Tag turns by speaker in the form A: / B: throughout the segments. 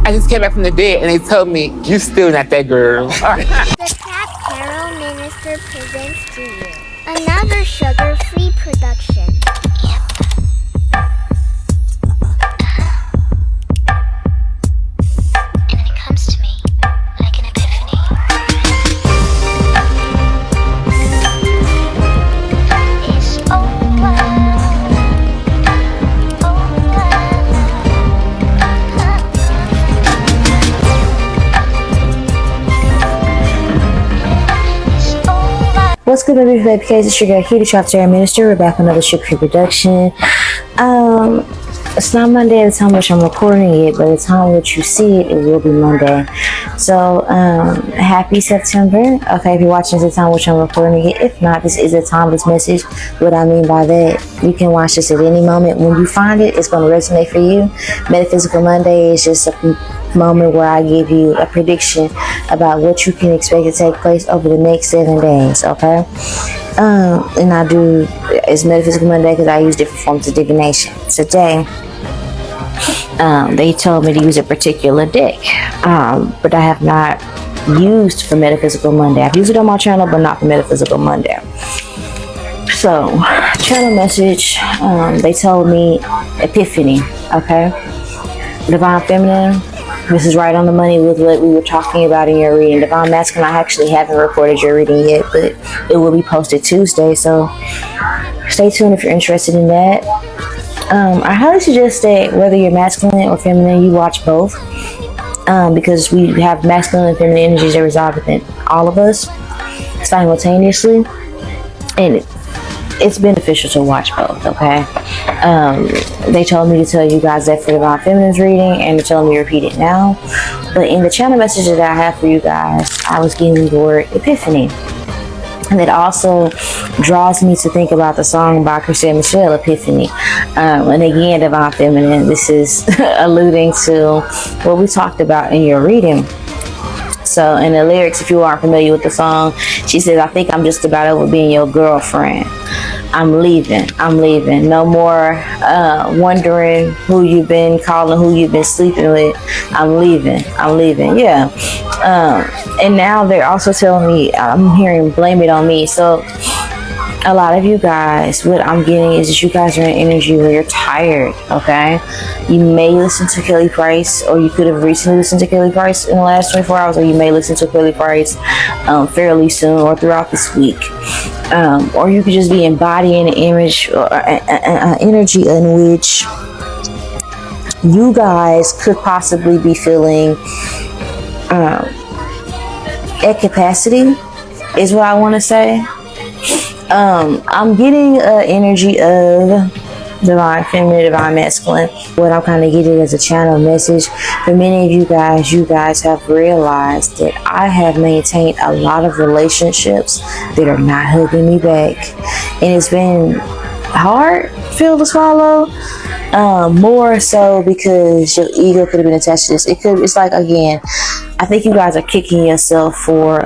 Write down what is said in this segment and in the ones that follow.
A: I just came back from the dead and they told me, you still not that girl.
B: The Cat Carol Minister presents to you another sugar-free production.
C: And then it comes to me like an epiphany. It's over.
D: What's good, baby? Baby Case, it's your girl, Kitty Chopter Minister. We're back with another sugar-free production. It's not Monday at the time which I'm recording it, but at the time which you see it, it will be Monday. So, happy September. Okay, if you're watching this at the time which I'm recording it, if not, this is a timeless message. What I mean by that, you can watch this at any moment. When you find it, it's going to resonate for you. Metaphysical Monday is just a moment where I give you a prediction about what you can expect to take place over the next 7 days, okay? And I do, it's Metaphysical Monday because I use different forms of divination. Today, they told me to use a particular deck, but I have not used for Metaphysical Monday. I've used it on my channel, but not for Metaphysical Monday. So, channel message, they told me Epiphany, okay? Divine Feminine. This is right on the money with what we were talking about in your reading. Divine Masculine, I actually haven't recorded your reading yet, but it will be posted Tuesday, so stay tuned if you're interested in that. I highly suggest that whether you're masculine or feminine, you watch both, because we have masculine and feminine energies that reside within all of us simultaneously, and it's beneficial to watch both, okay? They told me to tell you guys that for Divine Feminine's reading, and they're telling me to repeat it now. But in the channel message that I have for you guys, I was getting the word Epiphany. And it also draws me to think about the song by Christine Michelle, Epiphany. And again, Divine Feminine, this is alluding to what we talked about in your reading. So in the lyrics, if you aren't familiar with the song, she says, I think I'm just about over being your girlfriend. I'm leaving. No more wondering who you've been calling, who you've been sleeping with. I'm leaving. Yeah. And now they're also telling me, I'm hearing blame it on me. So a lot of you guys, what I'm getting is that you guys are in energy where you're tired, okay? You may listen to Kelly Price, or you could have recently listened to Kelly Price in the last 24 hours, or you may listen to Kelly Price fairly soon or throughout this week. Or you could just be embodying an image or an energy in which you guys could possibly be feeling at capacity, is what I want to say. I'm getting an energy of Divine Feminine, Divine Masculine. What I'm kind of getting as a channel message for many of you guys have realized that I have maintained a lot of relationships that are not hugging me back, and it's been hard pill to swallow. More so because your ego could have been attached to this. It's like, again, I think you guys are kicking yourself for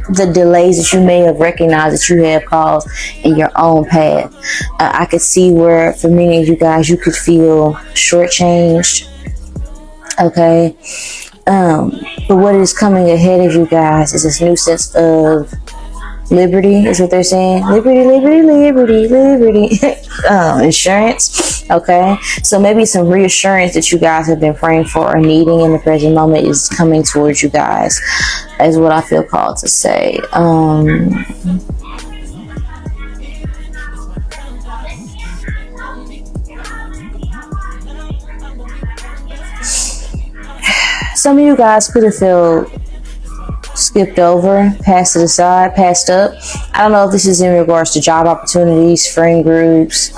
D: the delays that you may have recognized that you have caused in your own path. I could see where for many of you guys, you could feel shortchanged, okay? But what is coming ahead of you guys is this new sense of liberty, is what they're saying. Liberty. Insurance, okay? So maybe some reassurance that you guys have been praying for or needing in the present moment is coming towards you guys, is what I feel called to say. Some of you guys could have felt skipped over, passed to the side, passed up. I don't know if this is in regards to job opportunities, friend groups,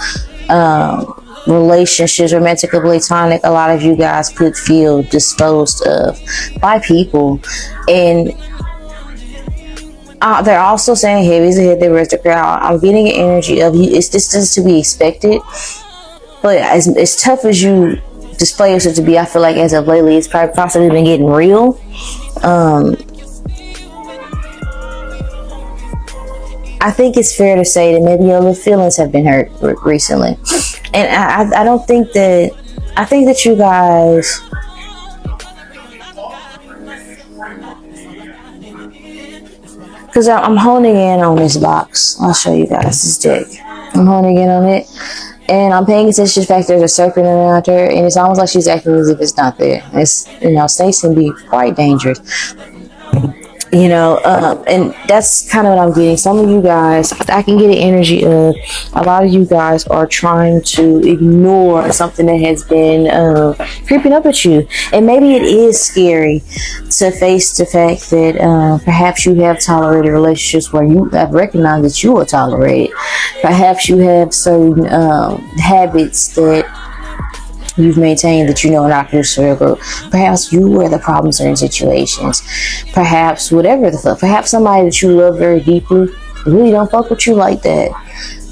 D: relationships, romantic or platonic. A lot of you guys could feel disposed of by people, and they're also saying heavy's ahead, the rest of the crowd. I'm getting an energy of you. This is to be expected, but as tough as you display yourself to be, I feel like as of lately, it's probably possibly been getting real. I think it's fair to say that maybe your little feelings have been hurt recently. And I don't think that I think that you guys, because I'm honing in on this box. I'll show you guys this deck. I'm honing in on it, and I'm paying attention to the fact there's a serpent around her, and it's almost like she's acting as if it's not there. It's, snakes can be quite dangerous. And that's kind of what I'm getting. Some of you guys, I can get an energy of a lot of you guys are trying to ignore something that has been creeping up at you. And maybe it is scary to face the fact that perhaps you have tolerated relationships where you have recognized that you are tolerated. Perhaps you have certain habits that you've maintained that are not your circle. Perhaps you were the problem in certain situations. Perhaps whatever the fuck. Perhaps somebody that you love very deeply really don't fuck with you like that.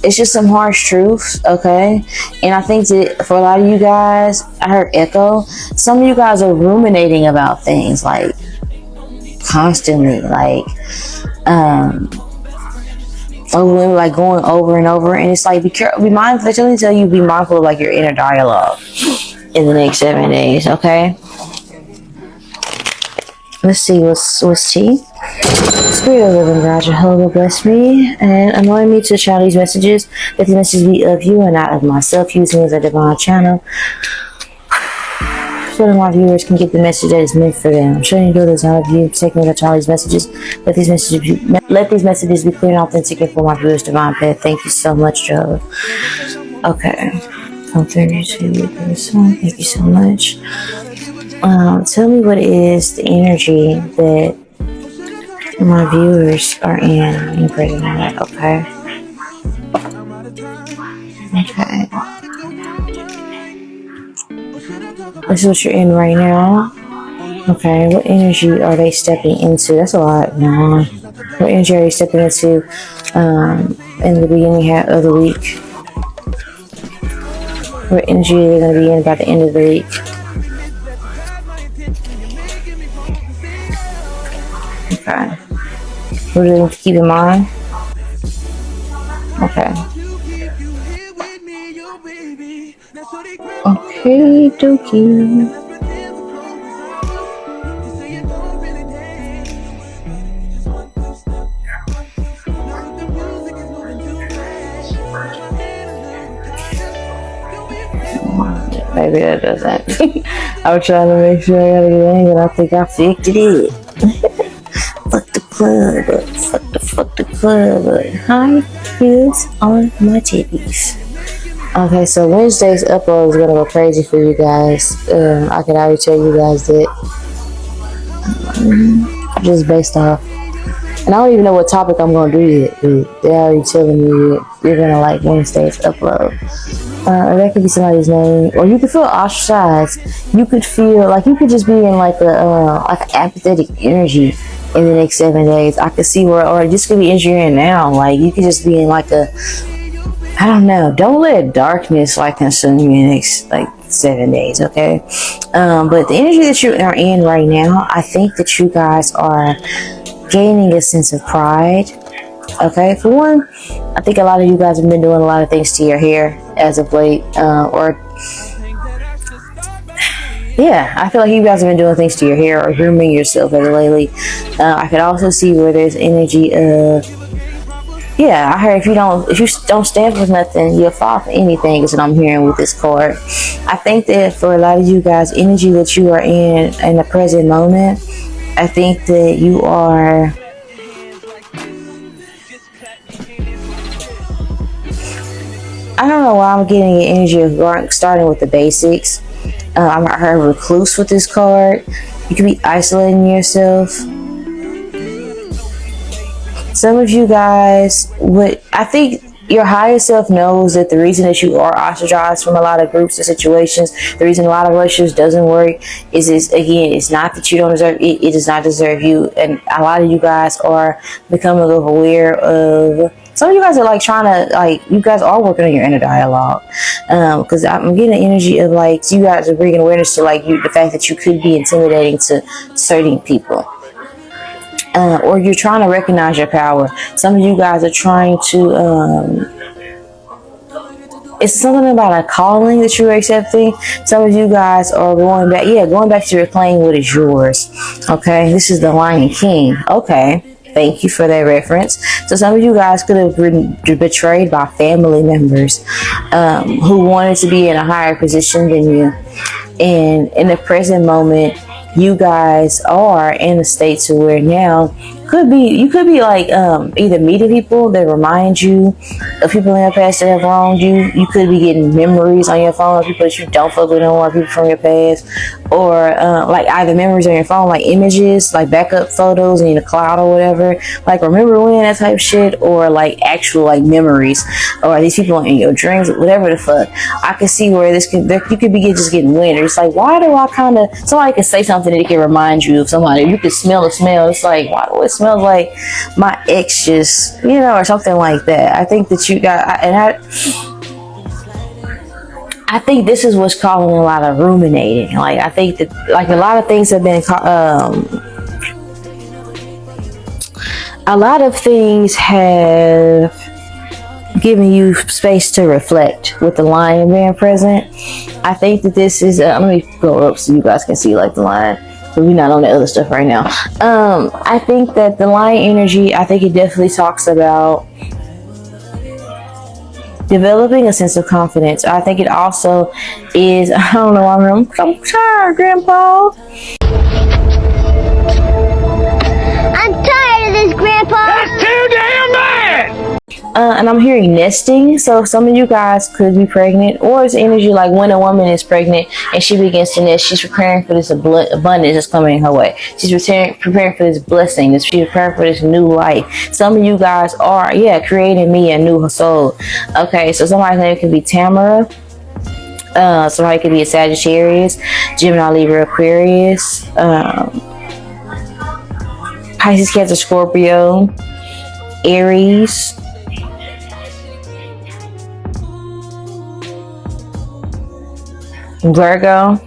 D: It's just some harsh truths, okay? And I think that for a lot of you guys, I heard echo. Some of you guys are ruminating about things like constantly, like going over and over, and it's like be mindful. They tell you be mindful of like your inner dialogue in the next 7 days. Okay, let's see what's tea. Spirit of living God, Jehovah, bless me and anoint me to channel these messages. Let the messages be of you and not of myself. Use me as a divine channel, so that my viewers can get the message that is meant for them. Showing you those out of you, taking me to channel these messages. Let these messages be clear and authentic and for my viewers' divine path. Thank you so much, Jehovah. Okay. Thank you so much. Tell me what is the energy that my viewers are in present moment. Okay. This is what you're in right now. Okay, what energy are they stepping into? That's a lot. What energy are you stepping into in the beginning of the week? What energy are they going to be in by the end of the week? Okay. What do they need to keep in mind? Okay. Okay, dokie. Maybe that doesn't. I was trying to make sure I got it in, but I think I fixed it. Fuck the club up. Fuck the club up. High heels on my titties. Okay, so Wednesday's upload is gonna go crazy for you guys. I can already tell you guys that. Just based off. And I don't even know what topic I'm gonna do yet, dude. They're already telling me that you're gonna like Wednesday's upload. That could be somebody's name, or you could feel ostracized. You could feel like you could just be in like an apathetic energy in the next 7 days. I could see where, or this could be energy you're in now. Like you could just be in like I don't know. Don't let darkness like consume you in the next like 7 days, okay? But the energy that you are in right now, I think that you guys are gaining a sense of pride. Okay, for one, I think a lot of you guys have been doing a lot of things to your hair as of late, I feel like you guys have been doing things to your hair or grooming yourself as of lately. I could also see where there's energy of, I heard if you don't stand for nothing, you'll fall for anything is what I'm hearing with this card. I think that for a lot of you guys, energy that you are in the present moment, I think that you are, I don't know why I'm getting an energy of starting with the basics. I heard recluse with this card. You could be isolating yourself. Some of you guys I think your higher self knows that the reason that you are ostracized from a lot of groups and situations, the reason a lot of relationships doesn't work is again, it's not that you don't deserve it, it does not deserve you. And a lot of you guys are becoming a little aware of, some of you guys are like trying to, like, you guys are working on your inner dialogue. Because I'm getting the energy of like, you guys are bringing awareness to like the fact that you could be intimidating to certain people. Or you're trying to recognize your power. Some of you guys are trying to it's something about a calling that you're accepting. Some of you guys are going back to reclaim what is yours. Okay, this is the Lion King. Okay, thank you for that reference. So some of you guys could have been betrayed by family members who wanted to be in a higher position than you. And in the present moment, you guys are in a state to where now you could be like either meeting people that remind you of people in your past that have wronged you. You could be getting memories on your phone of people that you don't fuck with no more, people from your past, or like either memories on your phone, like images, like backup photos in the cloud or whatever, like remember when, that type of shit, or like actual like memories, or these people in your dreams, whatever the fuck. I can see where you could be just getting wind. It's like, why do I kind of, somebody could say something that it can remind you of somebody. You could smell the smell. It's like, why do it smells like my ex just, or something like that. I think that you got, I think this is what's causing a lot of ruminating. Like, I think that like a lot of things have been, a lot of things have given you space to reflect with the lion being present. I think that this is, let me go up so you guys can see like the lion. We're not on the other stuff right now. I think that the lion energy, I think it definitely talks about developing a sense of confidence. I think it also is, I don't know, I'm tired, Grandpa.
B: I'm tired of this, Grandpa.
A: That's too damn bad!
D: And I'm hearing nesting, so some of you guys could be pregnant, or it's energy like when a woman is pregnant and she begins to nest, she's preparing for this abundance that's coming her way. She's preparing for this blessing, she's preparing for this new life. Some of you guys are, creating me a new soul. Okay, so somebody's name could be Tamara. Somebody could be a Sagittarius, Gemini, Libra, Aquarius, Pisces, Cancer, Scorpio, Aries, Virgo,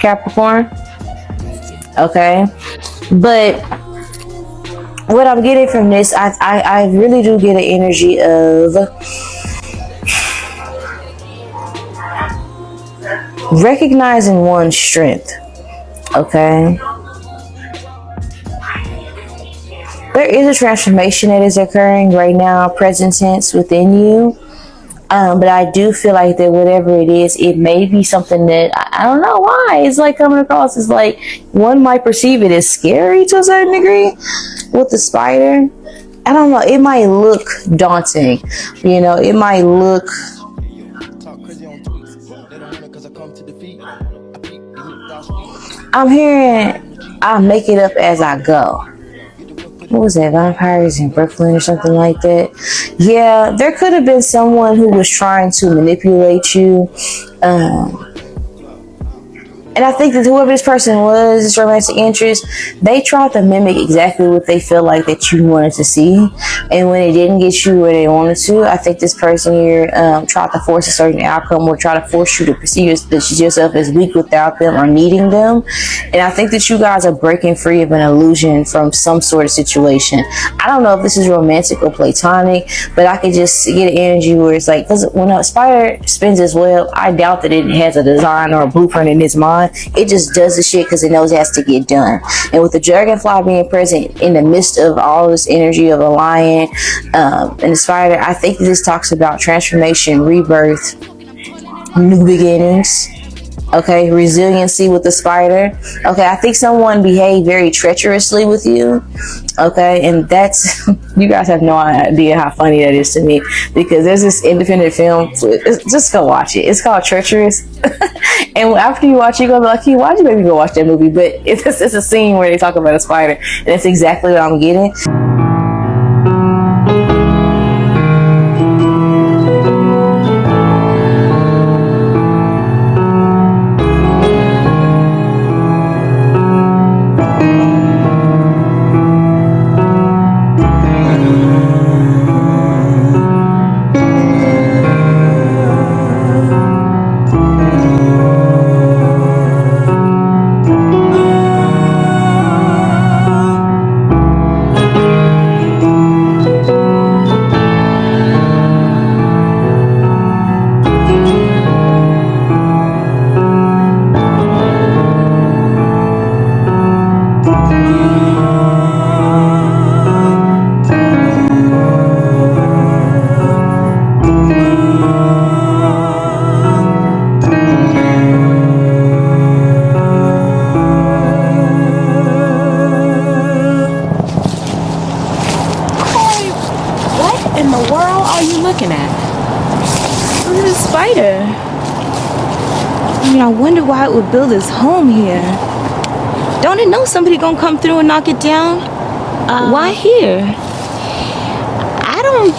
D: Capricorn. Okay, but what I'm getting from this, I really do get an energy of recognizing one's strength. Okay, there is a transformation that is occurring right now, present tense, within you. But I do feel like that whatever it is, it may be something that I don't know why it's like coming across as like one might perceive it as scary to a certain degree with the spider. I don't know. It might look daunting, it might look. I'm hearing I'll make it up as I go. What was that, Vampires in Brooklyn or something like that? Yeah, there could have been someone who was trying to manipulate you. And I think that whoever this person was, this romantic interest, they tried to mimic exactly what they feel like that you wanted to see. And when it didn't get you where they wanted to, I think this person here tried to force a certain outcome, or try to force you to perceive yourself as weak without them or needing them. And I think that you guys are breaking free of an illusion from some sort of situation. I don't know if this is romantic or platonic, but I could just get an energy where it's like, because when a spider spins its web, I doubt that it has a design or a blueprint in its mind. It just does the shit because it knows it has to get done. And with the dragonfly being present in the midst of all this energy of a lion and the spider, I think this talks about transformation, rebirth, new beginnings. Okay, resiliency with the spider. Okay, I think someone behaved very treacherously with you. Okay, and that's, you guys have no idea how funny that is to me, because there's this independent film, just go watch it. It's called Treacherous. And after you watch it, you're gonna be like, hey, why'd you make me go watch that movie? But it's a scene where they talk about a spider, and that's exactly what I'm getting.
E: the world are you looking at?
D: Look at the spider. I mean, I wonder why it would build its home here. Don't it know somebody gonna come through and knock it down? Why here?
E: I don't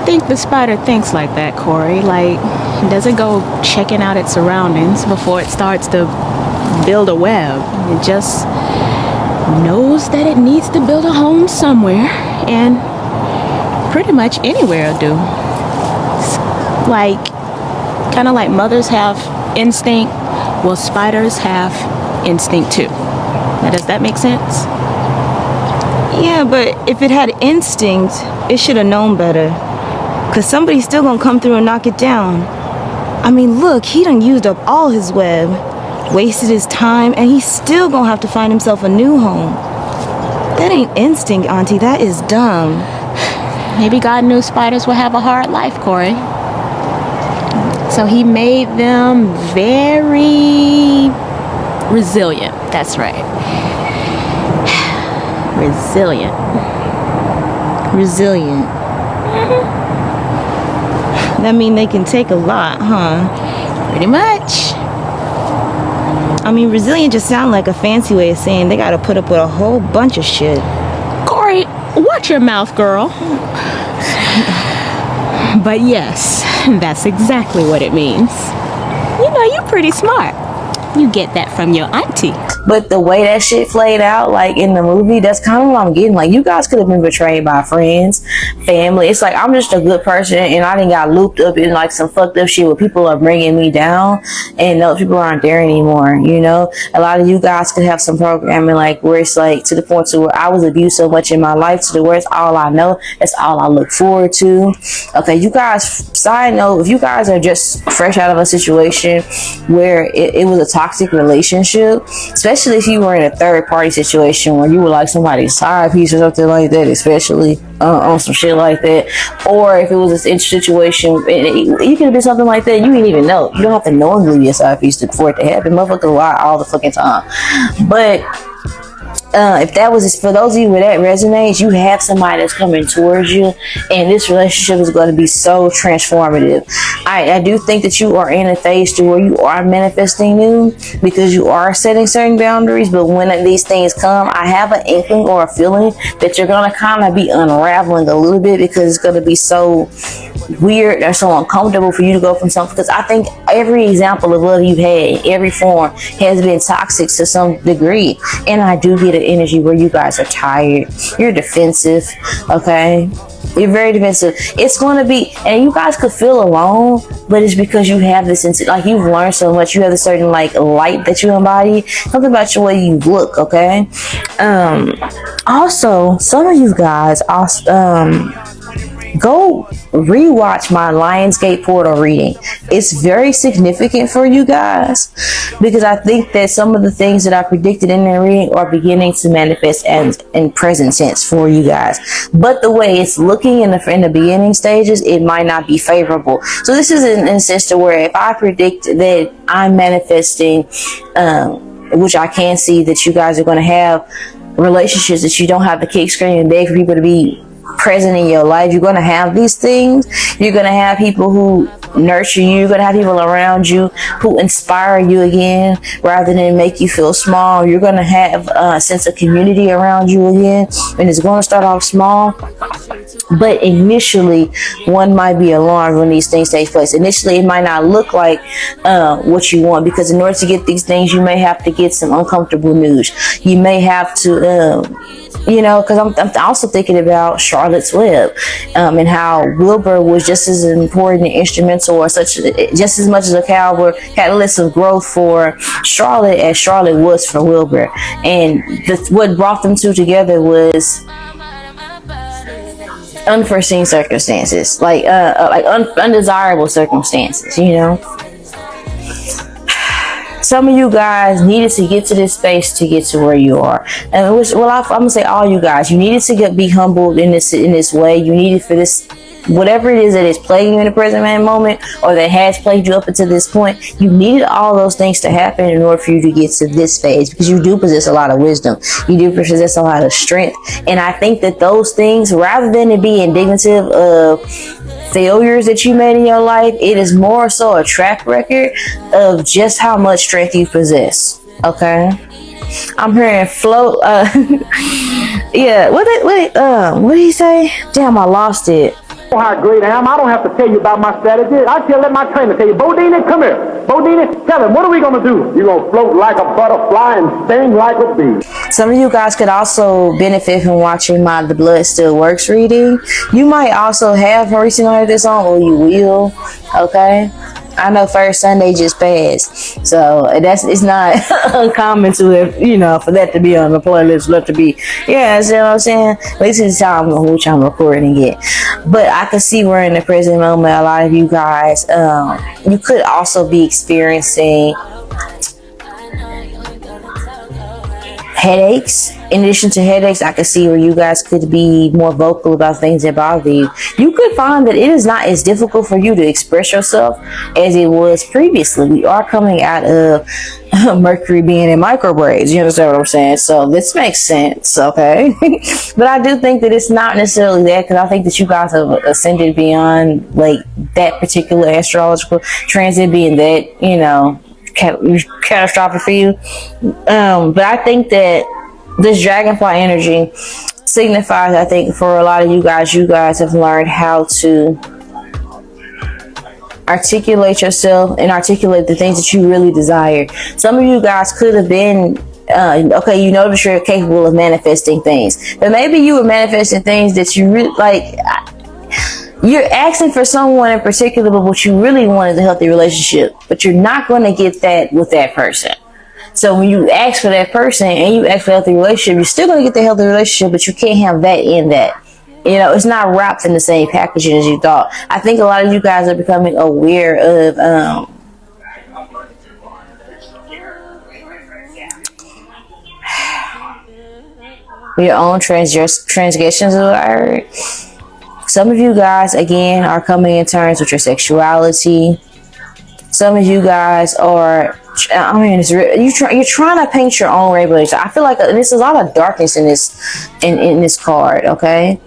E: think the spider thinks like that, Corey. Like, it doesn't go checking out its surroundings before it starts to build a web. It just knows that it needs to build a home somewhere, and pretty much anywhere will do. It's like, kind of like mothers have instinct, well, spiders have instinct too. Now, does that make sense?
D: Yeah, but if it had instinct, it should have known better. Cause somebody's still gonna come through and knock it down. I mean, look, he done used up all his web, wasted his time, and he's still gonna have to find himself a new home. That ain't instinct, Auntie, that is dumb.
E: Maybe God knew spiders would have a hard life, Corey. So he made them very resilient. That's right. Resilient.
D: Resilient. That mean they can take a lot, huh?
E: Pretty much.
D: I mean, resilient just sound like a fancy way of saying they gotta put up with a whole bunch of shit.
E: Corey, watch your mouth, girl. But yes, that's exactly what it means. You know, you're pretty smart. You get that from your auntie.
D: But the way that shit played out, like in the movie, that's kind of what I'm getting. Like, you guys could have been betrayed by friends, family. It's like, I'm just a good person, and I done got looped up in like some fucked up shit where people are bringing me down, and those people aren't there anymore. You know, a lot of you guys could have some programming like where it's like to the point to where I was abused so much in my life to the where it's all I know. That's all I look forward to. Okay, you guys. Side note: if you guys are just fresh out of a situation where it was a toxic relationship, especially if you were in a third party situation where you were like somebody's side piece or something like that, especially on some shit like that, or if it was a situation, it could have been something like that you didn't even know. You don't have to knowingly be a side piece for it to happen. Motherfuckers lie all the fucking time. But if that was for those of you where that resonates, you have somebody that's coming towards you, and this relationship is going to be so transformative. I do think that you are in a phase to where you are manifesting new because you are setting certain boundaries. But when these things come, I have an inkling or a feeling that you're going to kind of be unraveling a little bit because it's going to be so weird or so uncomfortable for you to go from something. Because I think every example of love you've had, every form, has been toxic to some degree, and I do get an energy where you guys are tired, you're defensive. Okay, you're very defensive. It's going to be, and you guys could feel alone, but it's because you have this, like, you've learned so much. You have a certain like light that you embody, something about your way you look. Okay, also some of you guys go rewatch my Lionsgate portal reading. It's very significant for you guys because I think that some of the things that I predicted in the reading are beginning to manifest as in present tense for you guys. But the way it's looking in the beginning stages, it might not be favorable. So this is an instance to where if I predict that I'm manifesting, which I can see that you guys are going to have relationships that you don't have to kick, scream, and beg for people to be present in your life. You're going to have these things. You're going to have people who nurture you. You're going to have people around you who inspire you again rather than make you feel small. You're going to have a sense of community around you again, and it's going to start off small, but initially one might be alarmed when these things take place. Initially it might not look like what you want, because in order to get these things you may have to get some uncomfortable news. You may have to because I'm also thinking about Charlotte's Web, and how Wilbur was just as important and instrumental, or just as much as a catalyst of growth for Charlotte as Charlotte was for Wilbur. And what brought them two together was unforeseen circumstances, like undesirable circumstances. Some of you guys needed to get to this space to get to where you are, and I'm gonna say all you guys, you needed to be humbled in this way. You needed for this whatever it is that is plaguing you in the present moment, or that has plagued you up until this point, you needed all those things to happen in order for you to get to this phase, because you do possess a lot of wisdom. You do possess a lot of strength. And I think that those things, rather than it being indicative of failures that you made in your life, it is more so a track record of just how much strength you possess. Okay, I'm hearing float. Yeah, what did he say? Damn, I lost it.
F: know how great I am. I don't have to tell you about my strategy. I can let my trainer tell you. Bodini, come here. Bodini, tell him, what are we going to do? You're going to float like a butterfly and sting like a bee.
D: Some of you guys could also benefit from watching my The Blood Still Works reading. You might also have recently heard this song, or you will, okay? I know First Sunday just passed, so it's not uncommon to have, you know, for that to be on the playlist, let to be, yeah, you know what I'm saying? At least it's time which I'm recording it. But I can see we're in the present moment. A lot of you guys, you could also be experiencing headaches. In addition to headaches, I can see where you guys could be more vocal about things that bother you. You could find that it is not as difficult for you to express yourself as it was previously. We are coming out of Mercury being in microbraids. You understand what I'm saying? So this makes sense, okay? But I do think that it's not necessarily that, because I think that you guys have ascended beyond like that particular astrological transit being that, you know, catastrophic for you. But I think that this dragonfly energy signifies, I think, for a lot of you guys have learned how to articulate yourself and articulate the things that you really desire. Some of you guys could have been okay, you notice you're capable of manifesting things, but maybe you were manifesting things that you really like. You're asking for someone in particular, but what you really want is a healthy relationship, but you're not going to get that with that person. So when you ask for that person and you ask for a healthy relationship, you're still going to get the healthy relationship, but you can't have that in that. You know, it's not wrapped in the same packaging as you thought. I think a lot of you guys are becoming aware of your own transgressions, is what I heard. Some of you guys, again, are coming in terms with your sexuality. Some of you guys are, I mean, you're trying to paint your own rainbow. I feel like there's a lot of darkness in this card, okay?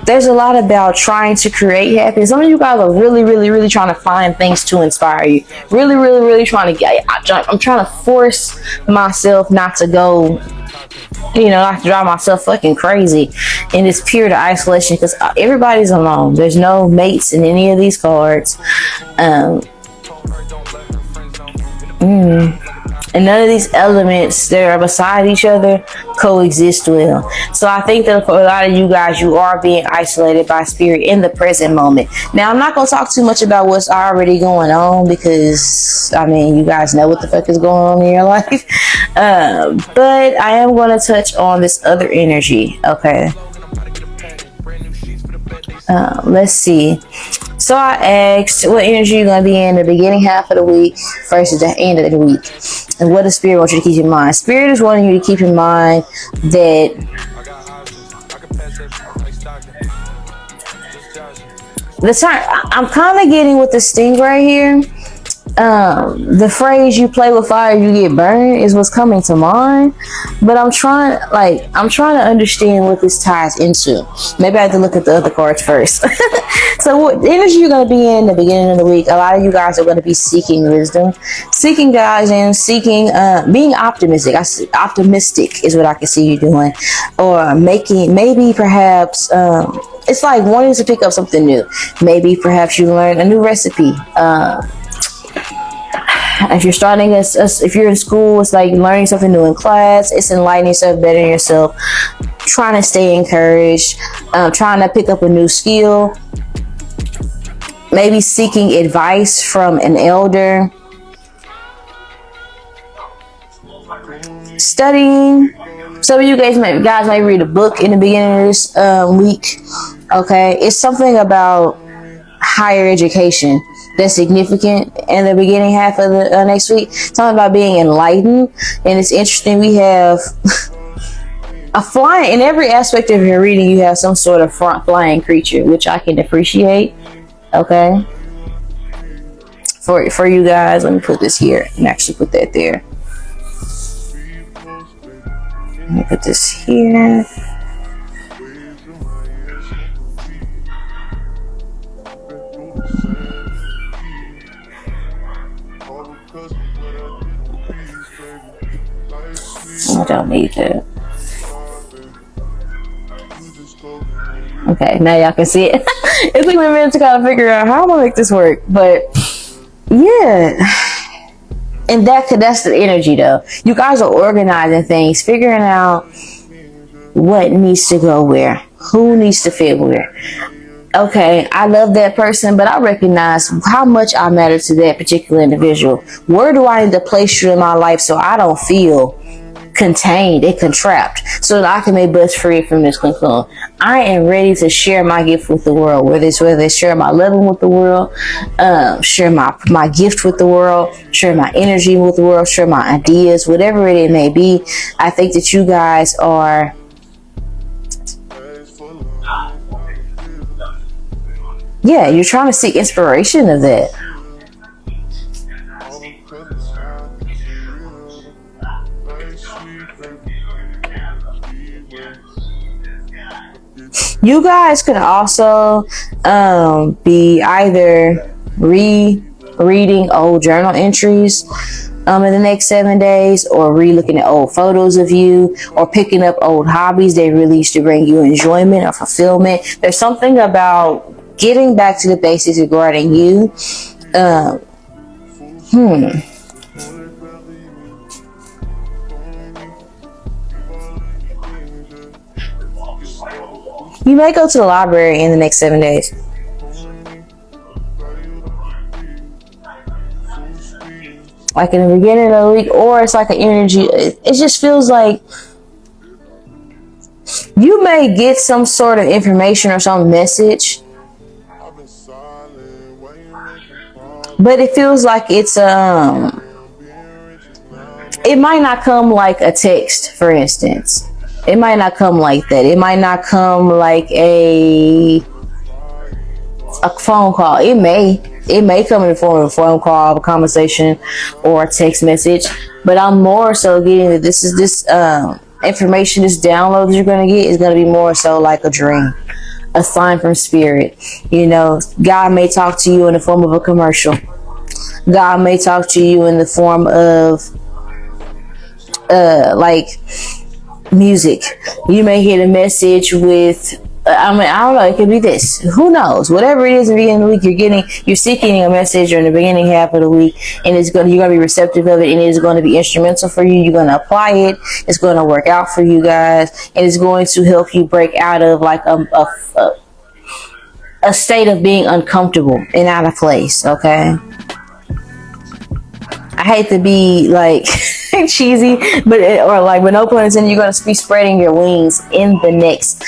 D: There's a lot about trying to create happiness. Some of you guys are really trying to find things to inspire you. Really trying to get, I'm trying to force myself not to go, you know, not to drive myself fucking crazy in this period of isolation, because everybody's alone. There's no mates in any of these cards. And none of these elements that are beside each other coexist well. So I think that for a lot of you guys, you are being isolated by spirit in the present moment. Now, I'm not going to talk too much about what's already going on, because, I mean, you guys know what the fuck is going on in your life. But I am going to touch on this other energy, okay? Let's see. So I asked, what energy you're going to be in the beginning half of the week versus the end of the week, and what does Spirit want you to keep in mind? Spirit is wanting you to keep in mind that the time, I'm kind of getting with the sting right here. The phrase "you play with fire, you get burned" is what's coming to mind, but I'm trying to understand what this ties into. Maybe I have to look at the other cards first. So what energy you're going to be in the beginning of the week? A lot of you guys are going to be seeking wisdom, seeking guidance, and seeking being optimistic. Optimistic is what I can see you doing, or maybe perhaps it's like wanting to pick up something new. Maybe perhaps you learn a new recipe. If you're starting if you're in school, it's like learning something new in class. It's enlightening yourself, bettering yourself, trying to stay encouraged, trying to pick up a new skill, maybe seeking advice from an elder, studying. Some of you guys might read a book in the beginning of this week. Okay, it's something about higher education that's significant in the beginning half of the next week. Something about being enlightened. And it's interesting, we have a flying, in every aspect of your reading, you have some sort of front flying creature, which I can appreciate. Okay. For you guys, let me put this here and actually put that there. Let me put this here. I don't need that. Okay, now y'all can see it. It took me a minute to kind of figure out how I'm gonna make this work, but yeah. And that's the energy though. You guys are organizing things, figuring out what needs to go where, who needs to fit where. Okay, I love that person, but I recognize how much I matter to that particular individual. Where do I need to place you in my life so I don't feel contained and contrapped, so that I can be bust free from this cocoon? I am ready to share my gift with the world, whether it's share my loving with the world, share my gift with the world, share my energy with the world, share my ideas, whatever it may be. I think that you guys are you're trying to seek inspiration of that. You guys could also be either rereading old journal entries in the next 7 days, or re-looking at old photos of you, or picking up old hobbies that really used to bring you enjoyment or fulfillment. There's something about getting back to the basics regarding you. You may go to the library in the next 7 days. Like in the beginning of the week, or it's like an energy. It just feels like you may get some sort of information or some message, but it feels like it's it might not come like a text, for instance. It might not come like that. It might not come like a phone call. It may come in the form of a phone call, a conversation, or a text message. But I'm more so getting that this information, this download that you're going to get is going to be more so like a dream, a sign from spirit. You know, God may talk to you in the form of a commercial. God may talk to you in the form of like music. You may get a message with I don't know, it could be this, who knows, whatever it is in the beginning of the week, you're seeking a message in the beginning half of the week, and you're going to be receptive of it, and it is going to be instrumental for you. You're going to apply it. It's going to work out for you guys, and it's going to help you break out of like a state of being uncomfortable and out of place. Okay, I hate to be like cheesy, but no pun intended, you're going to be spreading your wings in the next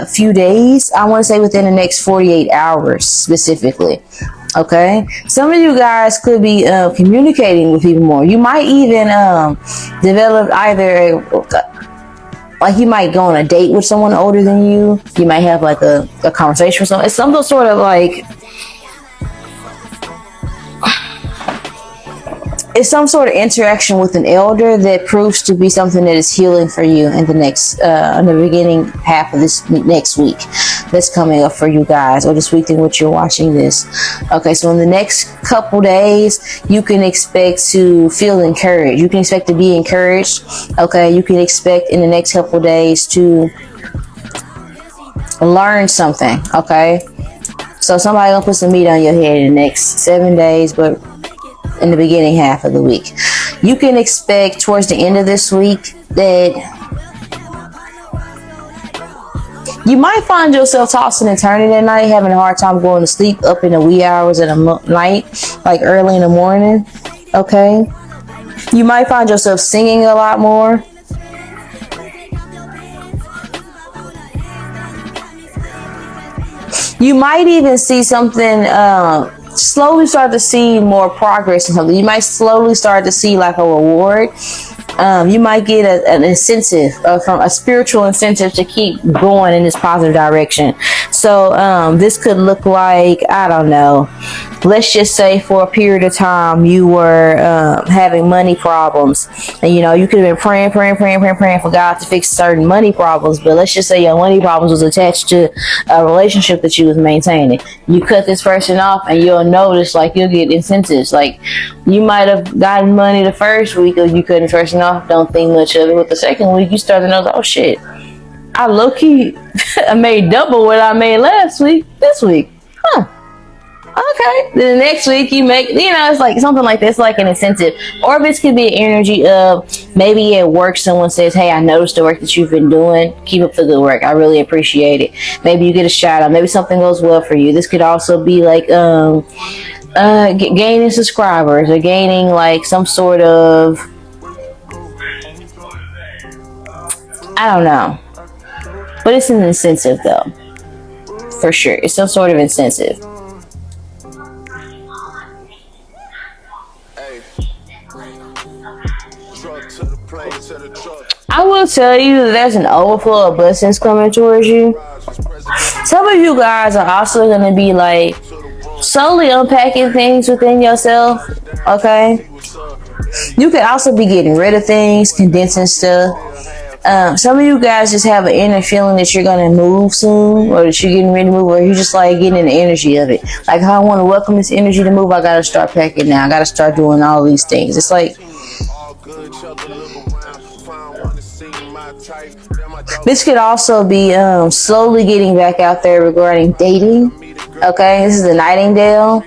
D: few days. I want to say within the next 48 hours specifically. Okay, some of you guys could be communicating with people more. You might even develop either like you might go on a date with someone older than you. You might have like a conversation with someone. It's some sort of like it's some sort of interaction with an elder that proves to be something that is healing for you in the next, in the beginning half of this next week that's coming up for you guys, or this week in which you're watching this. Okay, so in the next couple days, you can expect to feel encouraged. You can expect to be encouraged. Okay, you can expect in the next couple days to learn something. Okay, so somebody gonna put some meat on your head in the next 7 days, but in the beginning half of the week, you can expect towards the end of this week that you might find yourself tossing and turning at night, having a hard time going to sleep up in the wee hours of the night, like early in the morning. Okay, you might find yourself singing a lot more. You might even see something slowly start to see more progress in something. You might slowly start to see like a reward You might get an incentive from a spiritual incentive to keep going in this positive direction. So this could look like, I don't know, let's just say for a period of time you were having money problems, and you could have been praying for God to fix certain money problems, but let's just say your money problems was attached to a relationship that you was maintaining. You cut this person off and you'll notice, like, you'll get incentives. Like, you might have gotten money the first week of you cutting the person off, don't think much of it. With the second week, you start to know, oh shit, I low-key I made double what I made last week this week. Okay. Then the next week you make, it's like something like this, like an incentive. Or this could be an energy of maybe at work someone says, hey, I noticed the work that you've been doing. Keep up the good work. I really appreciate it. Maybe you get a shout out. Maybe something goes well for you. This could also be like gaining subscribers or gaining like some sort of, I don't know. But it's an incentive though. For sure. It's some sort of incentive. I will tell you that there's an overflow of blessings coming towards you. Some of you guys are also going to be like slowly unpacking things within yourself. Okay. You could also be getting rid of things, condensing stuff. Some of you guys just have an inner feeling that you're going to move soon, or that you're getting ready to move, or you're just like getting in the energy of it. Like, how I want to welcome this energy to move, I got to start packing now. I got to start doing all these things. It's like, this could also be slowly getting back out there regarding dating. Okay, this is the Nightingale.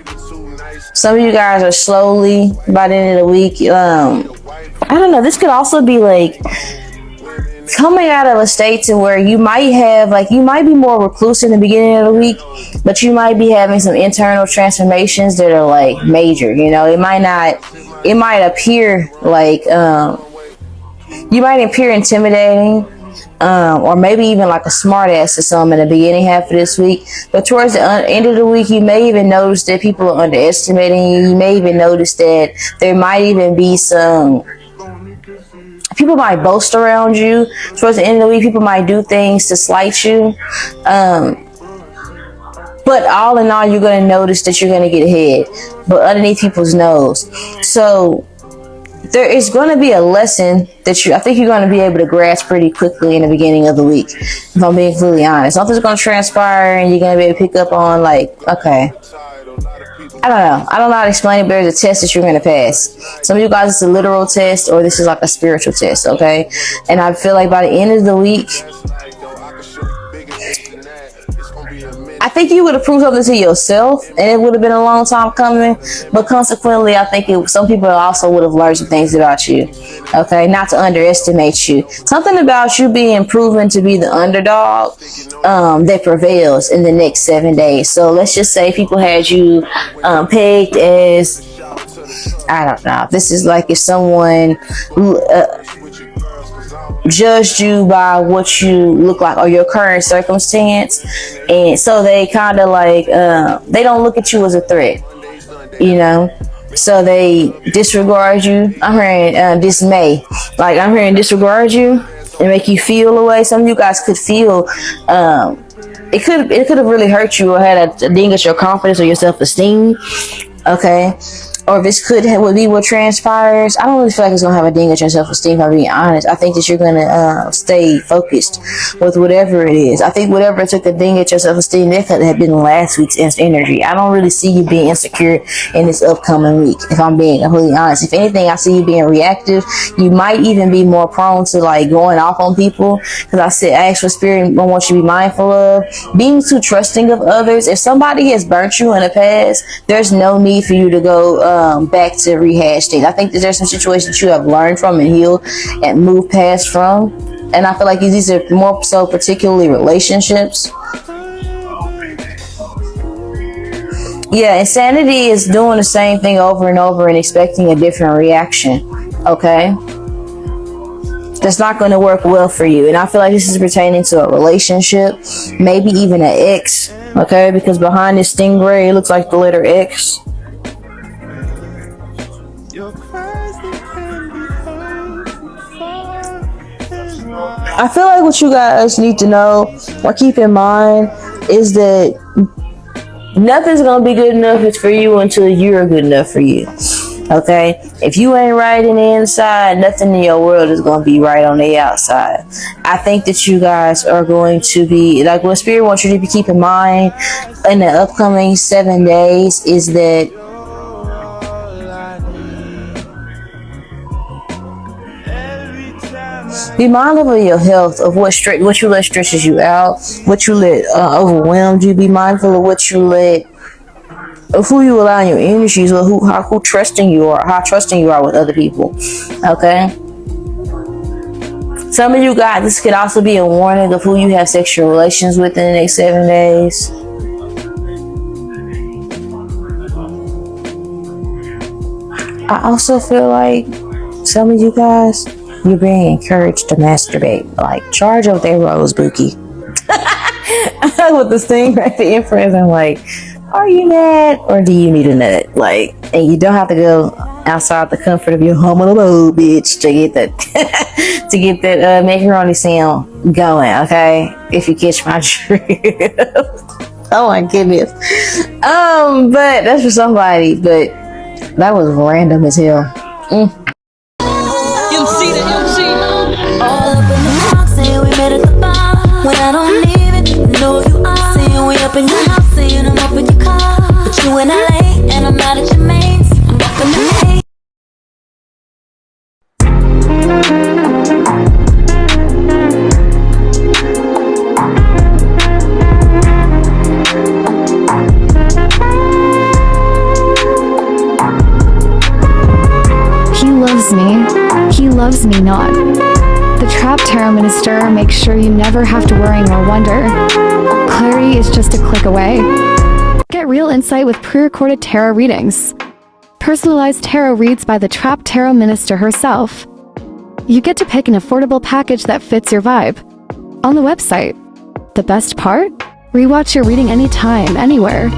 D: Some of you guys are slowly, by the end of the week, I don't know, this could also be like coming out of a state to where you might have, like, you might be more recluse in the beginning of the week, but you might be having some internal transformations that are like major. It might appear like you might appear intimidating, or maybe even like a smart ass to some in the beginning half of this week. But towards the end of the week, you may even notice that people are underestimating you. You may even notice that there might even be some people might boast around you. Towards the end of the week, people might do things to slight you. But all in all, you're going to notice that you're going to get ahead, but underneath people's nose. So there is going to be a lesson that I think you're going to be able to grasp pretty quickly in the beginning of the week, if I'm being completely honest. Something's going to transpire and you're going to be able to pick up on, like, okay, I don't know how to explain it, but there's a test that you're going to pass. Some of you guys, it's a literal test, or this is like a spiritual test, okay? And I feel like by the end of the week, I think you would have proved something to yourself, and it would have been a long time coming. But consequently, I think some people also would have learned some things about you. Okay, not to underestimate you. Something about you being proven to be the underdog that prevails in the next 7 days. So let's just say people had you pegged as, I don't know. This is like if someone judged you by what you look like or your current circumstance, and so they kind of like they don't look at you as a threat, so they disregard you. I'm hearing dismay, like I'm hearing disregard you and make you feel away. Some of you guys could feel it could have really hurt you or had a ding at your confidence or your self-esteem. Okay. Or this would be what transpires. I don't really feel like it's going to have a ding at your self-esteem, if I'm being honest. I think that you're going to stay focused with whatever it is. I think whatever took a ding at your self-esteem, that could have been last week's energy. I don't really see you being insecure in this upcoming week, if I'm being completely honest. If anything, I see you being reactive. You might even be more prone to like going off on people, because I asked for spirit, I want you to be mindful of being too trusting of others. If somebody has burnt you in the past, there's no need for you to go back to rehash things. I think that there's some situations you have learned from and healed and moved past from, and I feel like these are more so particularly relationships. Yeah, insanity is doing the same thing over and over and expecting a different reaction. Okay, that's not going to work well for you. And I feel like this is pertaining to a relationship, maybe even an ex. Okay, because behind this stingray, it looks like the letter X. I feel like what you guys need to know or keep in mind is that nothing's gonna be good enough for you until you're good enough for you. Okay? If you ain't right in the inside, nothing in your world is gonna be right on the outside. I think that you guys are going to be like what Spirit wants you to keep in mind in the upcoming 7 days is that be mindful of your health, of what you let stresses you out, what you let overwhelm you. Be mindful of what you let, of who you allow in your energies, or who trusting you are, how trusting you are with other people. Okay. Some of you guys, this could also be a warning of who you have sexual relations with in the next 7 days. I also feel like some of you guys, you're being encouraged to masturbate. Like, charge up that rose bookie. With this thing right the Empress, I'm like, are you mad or do you need a nut? Like, and you don't have to go outside the comfort of your home alone, bitch, to get that to get that macaroni sound going, okay? If you catch my drift. Oh my goodness. But that's for somebody, but that was random as hell.
G: All up in the house, saying we met at the bar. When I don't even know who you are. Saying we up in your house, saying I'm up in your car. But you in LA, and I'm out at your mains. I'm up in the hay.
H: He loves me not. The Trapped Tarot Minister makes sure you never have to worry nor wonder. Clarity is just a click away. Get real insight with pre-recorded tarot readings. Personalized tarot reads by the Trapped Tarot Minister herself. You get to pick an affordable package that fits your vibe. On the website. The best part? Rewatch your reading anytime, anywhere.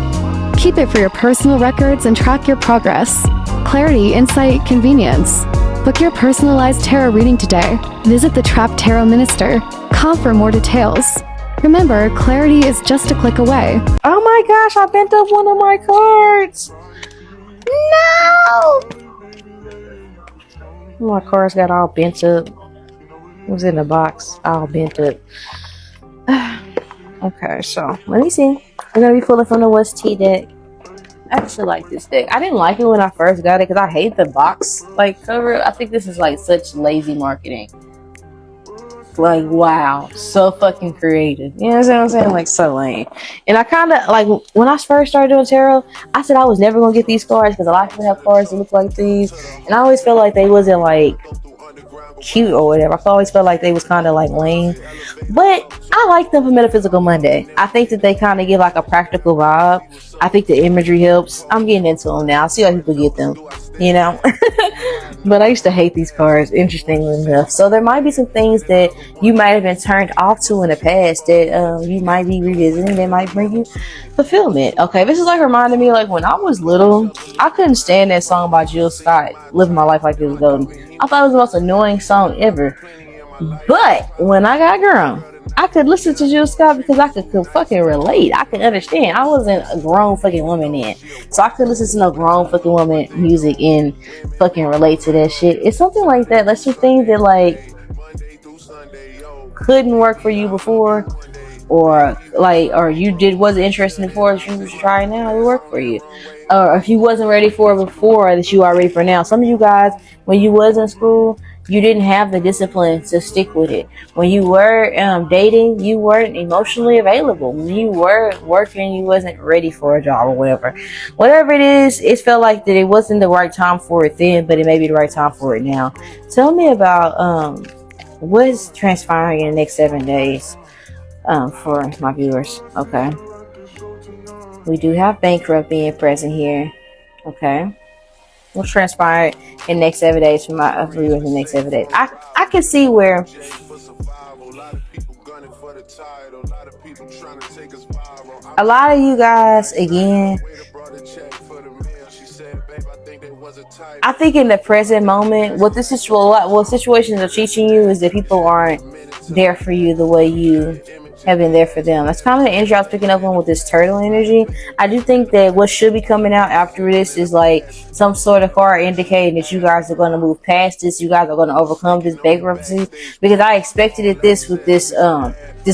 H: Keep it for your personal records and track your progress. Clarity, insight, convenience. Book your personalized tarot reading today. Visit the Trapped Tarot Minister. Call for more details. Remember, clarity is just a click away.
D: Oh my gosh, I bent up one of my cards. No! My cards got all bent up. It was in the box, all bent up. Okay, so let me see. We're gonna be pulling from the West T deck. I actually like this deck. I didn't like it when I first got it because I hate the box like cover. I think this is like such lazy marketing. Like, wow, so fucking creative. You know what I'm saying? Like, so lame. And I kind of like when I first started doing tarot, I said I was never gonna get these cards because a lot of people have cards that look like these, and I always felt like they wasn't like cute or whatever. I always felt like they was kind of like lame, but I like them for Metaphysical Monday. I think that they kind of give like a practical vibe. I think the imagery helps. I'm getting into them now. I see how people get them, you know. But I used to hate these cards, interestingly enough. So there might be some things that you might have been turned off to in the past that you might be revisiting that might bring you fulfillment. Okay, this is like reminding me like when I was little, I couldn't stand that song by Jill Scott, Living My Life Like It Was Golden. I thought it was the most annoying song ever. But when I got grown, I could listen to Jill Scott because I could fucking relate. I could understand. I wasn't a grown fucking woman then. So I could listen to no grown fucking woman music and fucking relate to that shit. It's something like that. That's just things that like couldn't work for you before, or like, or you wasn't interested in before that you should try now, it worked for you. Or if you wasn't ready for it before that you are ready for now. Some of you guys, when you was in school, you didn't have the discipline to stick with it. When you were dating, you weren't emotionally available. When you were working, you wasn't ready for a job or whatever. Whatever it is, it felt like that it wasn't the right time for it then, but it may be the right time for it now. Tell me about what's transpiring in the next 7 days for my viewers. Okay. We do have bankrupt being present here. Okay. What's transpired in the next 7 days for my viewers in the next 7 days? I can see where a lot of you guys, again, I think in the present moment, what situations are teaching you is that people aren't there for you the way you have been there for them. That's kind of the energy I was picking up on with this turtle energy. I do think that what should be coming out after this is like some sort of card indicating that you guys are going to move past this. You guys are going to overcome this bankruptcy, because I expected it this with this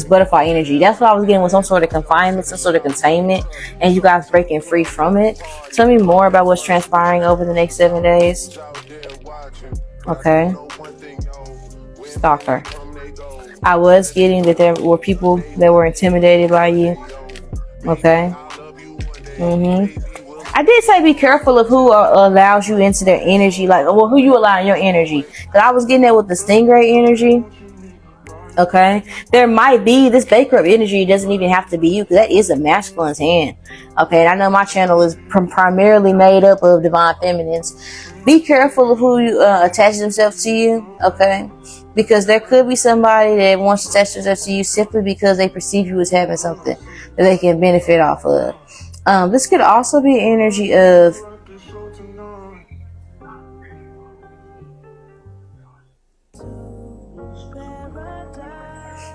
D: butterfly energy. That's what I was getting, with some sort of confinement, some sort of containment, and you guys breaking free from it. Tell me more about what's transpiring over the next 7 days. Okay. Stalker. I was getting that there were people that were intimidated by you. Okay. I did say be careful of who allows you into their energy, like, well, who you allow in your energy. Because I was getting that with the stingray energy. Okay, there might be this bankrupt energy. It doesn't even have to be you, because that is a masculine's hand. Okay, and I know my channel is primarily made up of divine feminines. Be careful of who you attach themselves to you. Okay, because there could be somebody that wants to attach themselves to you simply because they perceive you as having something that they can benefit off of. This could also be energy of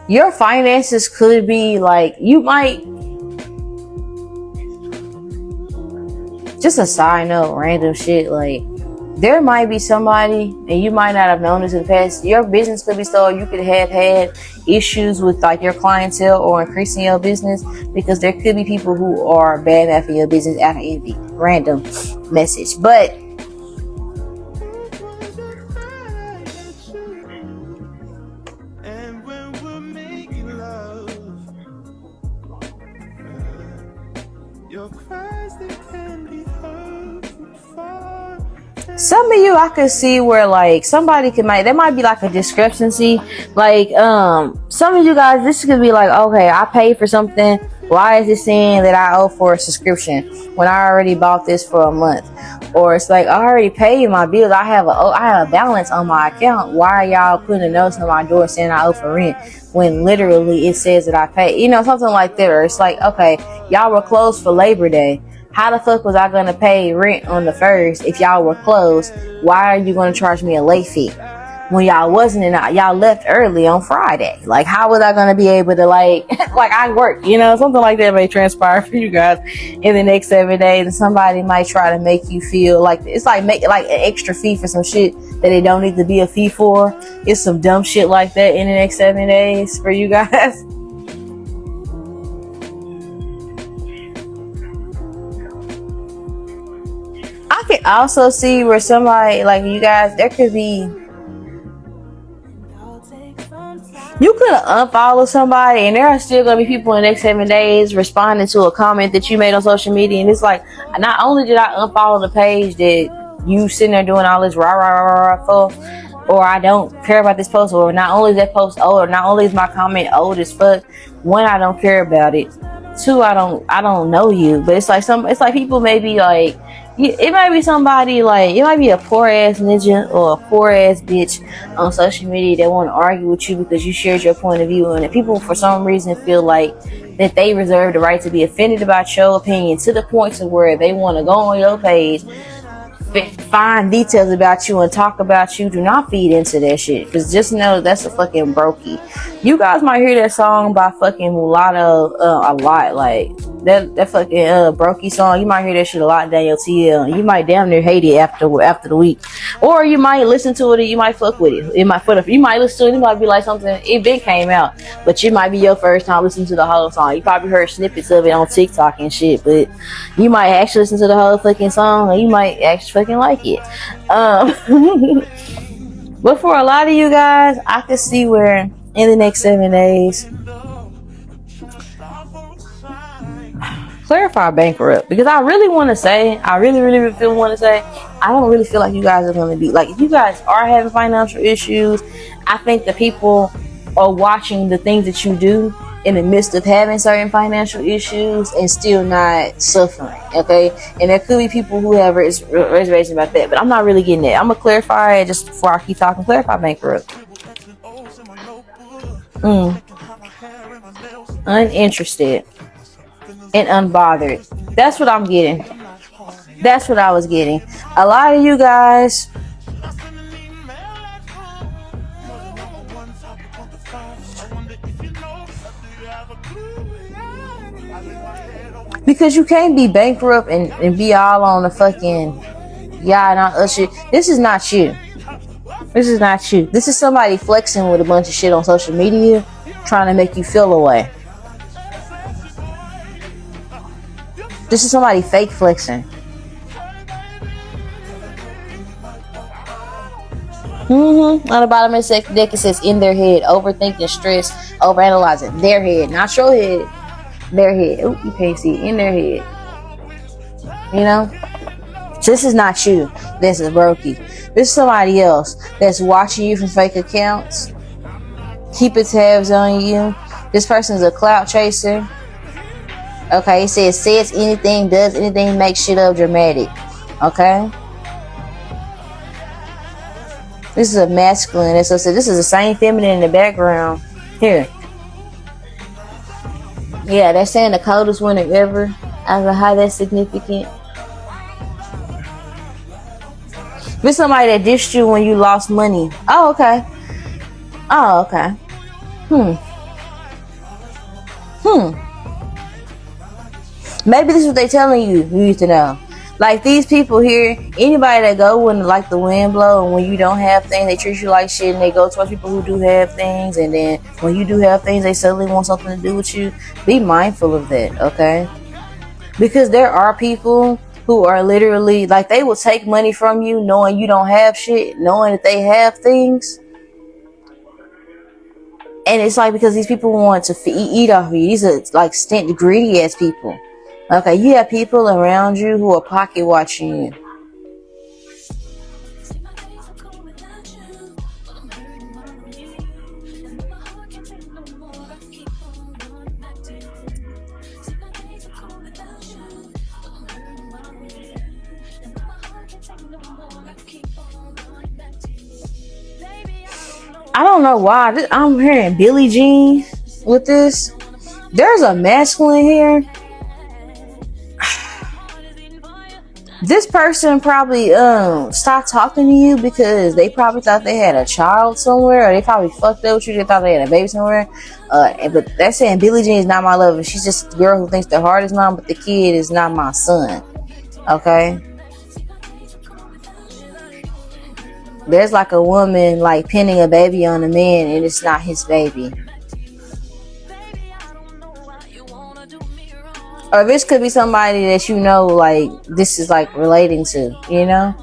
D: your finances could be like, you might, just a side note, random shit, like there might be somebody, and you might not have known this in the past, your business could be stolen. You could have had issues with like your clientele or increasing your business, because there could be people who are bad at your business out of envy. Random message. But some of you, I could see where like somebody there might be like a discrepancy. Like some of you guys, this could be like, okay, I paid for something. Why is it saying that I owe for a subscription when I already bought this for a month? Or it's like, I already paid my bills. I have a balance on my account. Why are y'all putting a notice on my door saying I owe for rent when literally it says that I paid? You know, something like that. Or it's like, okay, y'all were closed for Labor Day. How the fuck was I going to pay rent on the 1st if y'all were closed? Why are you going to charge me a late fee when y'all wasn't y'all left early on Friday? Like, how was I going to be able to like I work, you know, something like that may transpire for you guys in the next 7 days. And somebody might try to make you feel like it's like make like an extra fee for some shit that they don't need to be a fee for. It's some dumb shit like that in the next 7 days for you guys. I can also see where somebody like you guys, there could be, you could unfollow somebody and there are still going to be people in the next 7 days responding to a comment that you made on social media. And it's like, not only did I unfollow the page that you sitting there doing all this rah for, or I don't care about this post, or not only is that post old, or not only is my comment old as fuck, one, I don't care about it. Two, I don't know you. But it's like people may be like, it might be somebody like, it might be a poor ass ninja or a poor ass bitch on social media that want to argue with you because you shared your point of view, and people for some reason feel like that they reserve the right to be offended about your opinion to the point to where they want to go on your page, find details about you and talk about you. Do not feed into that shit, because just know that's a fucking brokey. You guys might hear that song by fucking Mulatto a lot, like that fucking brokey song. You might hear that shit a lot down your TL. You might damn near hate it after the week, or you might listen to it and you might fuck with it. You might listen to it, it might be like something it been came out, but it might be your first time listening to the whole song. You probably heard snippets of it on TikTok and shit, but you might actually listen to the whole fucking song and you might actually fucking like it. But for a lot of you guys, I could see where in the next 7 days, clarify bankrupt, because I really want to say, I don't really feel like you guys are going to be like, if you guys are having financial issues, I think the people are watching the things that you do in the midst of having certain financial issues and still not suffering, okay? And there could be people who have reservations about that, but I'm not really getting that. I'm gonna clarify it just before I keep talking. Clarify bankrupt. Uninterested and unbothered. That's what I'm getting. That's what I was getting. A lot of you guys, because you can't be bankrupt and be all on the fucking yeah and all other shit. This is not you. This is not you. This is somebody flexing with a bunch of shit on social media, trying to make you feel away. This is somebody fake flexing. On the bottom of the deck it says in their head, overthinking, stress, overanalyzing. Their head, not your head. Their head. Oh, you can't see it. In their head. You know? So this is not you. This is Brokey. This is somebody else that's watching you from fake accounts, keeping tabs on you. This person's a clout chaser. Okay, it says anything, does anything, makes shit up dramatic. Okay? This is a masculine. So this is the same feminine in the background. Here. Yeah, they're saying the coldest winter ever. I don't know how that's significant. There's somebody that dissed you when you lost money. Oh, okay. Oh, okay. Maybe this is what they telling you. You need to know. Like these people here, anybody that go when like the wind blow and when you don't have things, they treat you like shit, and they go towards people who do have things, and then when you do have things, they suddenly want something to do with you. Be mindful of that, okay? Because there are people who are literally like, they will take money from you knowing you don't have shit, knowing that they have things. And it's like, because these people want to eat off of you. These are like stint greedy ass people. Okay, you have people around you who are pocket watching you. I don't know why I'm hearing Billie Jean with this. There's a masculine here. This person probably stopped talking to you because they probably thought they had a child somewhere, or they probably fucked up with you. They thought they had a baby somewhere. But they're saying Billie Jean is not my lover. She's just the girl who thinks the heart is mine, but the kid is not my son. Okay? There's like a woman like pinning a baby on a man, and it's not his baby. Or this could be somebody that you know, like, this is like relating to, you know?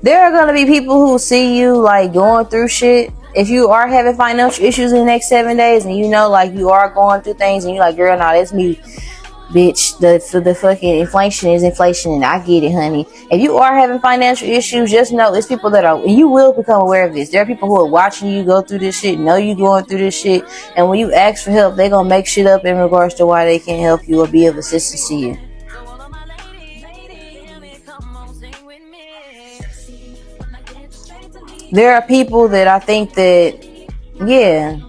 D: There are going to be people who see you like going through shit. If you are having financial issues in the next 7 days, and you know, like, you are going through things, and you're like, girl, nah, that's me. Bitch, the fucking inflation is inflation, and I get it, honey. If you are having financial issues, just know it's people that are, and you will become aware of this. There are people who are watching you go through this shit, know you going through this shit, and when you ask for help, they're gonna make shit up in regards to why they can't help you or be of assistance to you. There are people that I think that, yeah.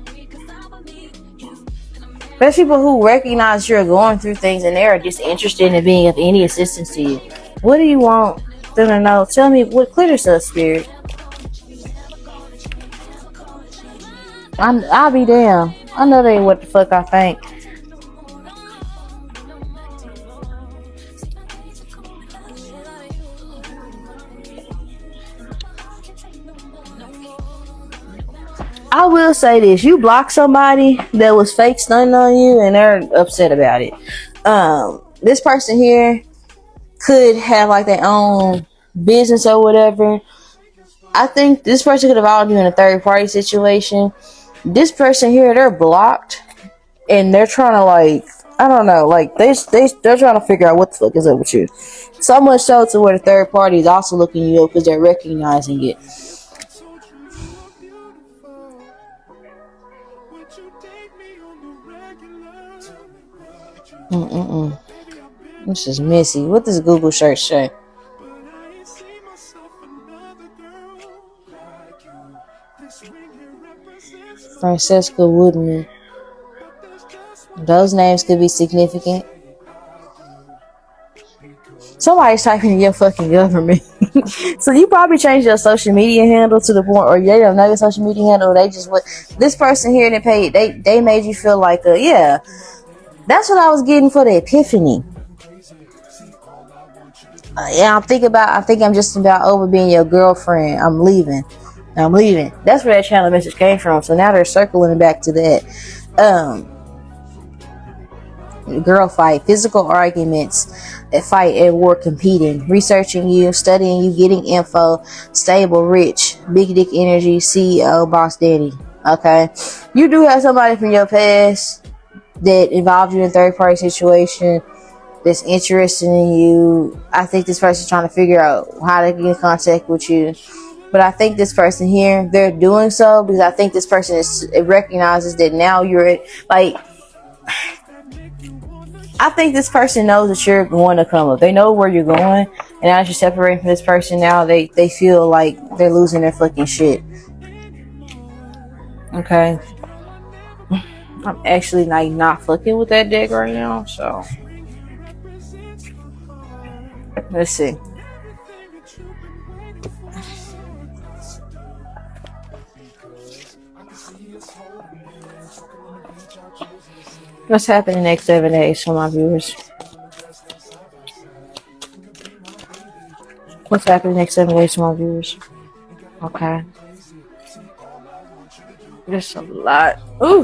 D: There's people who recognize you're going through things, and they are just interested in being of any assistance to you. What do you want them to know? Tell me what clears us, spirit. I'll be damn. I know they ain't what the fuck I think. I will say this: you block somebody that was fake stunning on you, and they're upset about it. This person here could have like their own business or whatever. I think this person could have involved you in a third party situation. This person here, they're blocked, and they're trying to, like, I don't know, like they're trying to figure out what the fuck is up with you. So much so to where the third party is also looking you up because they're recognizing it. This is messy. What does Google search say? Francesca Woodman. Those names could be significant. Somebody's typing in your fucking government. So you probably changed your social media handle to the point, or they don't know your social media handle. They just what this person here that paid. They made you feel like yeah. That's what I was getting for the Epiphany. Yeah, I think I'm just about over being your girlfriend. I'm leaving. That's where that channel message came from. So now they're circling back to that. Girl fight, physical arguments, a fight at war, competing, researching you, studying you, getting info, stable, rich, big dick energy, CEO, boss daddy. Okay, you do have somebody from your past that involved you in a third party situation that's interested in you. I think this person's trying to figure out how to get in contact with you. But I think this person here, they're doing so because I think this person recognizes that now you're like, I think this person knows that you're going to come up. They know where you're going. And as you're separating from this person now, they feel like they're losing their fucking shit. Okay. I'm actually like not fucking with that deck right now. So let's see. What's happening in the next 7 days for my viewers? What's happening in the next 7 days for my viewers? Okay. There's a lot. Ooh.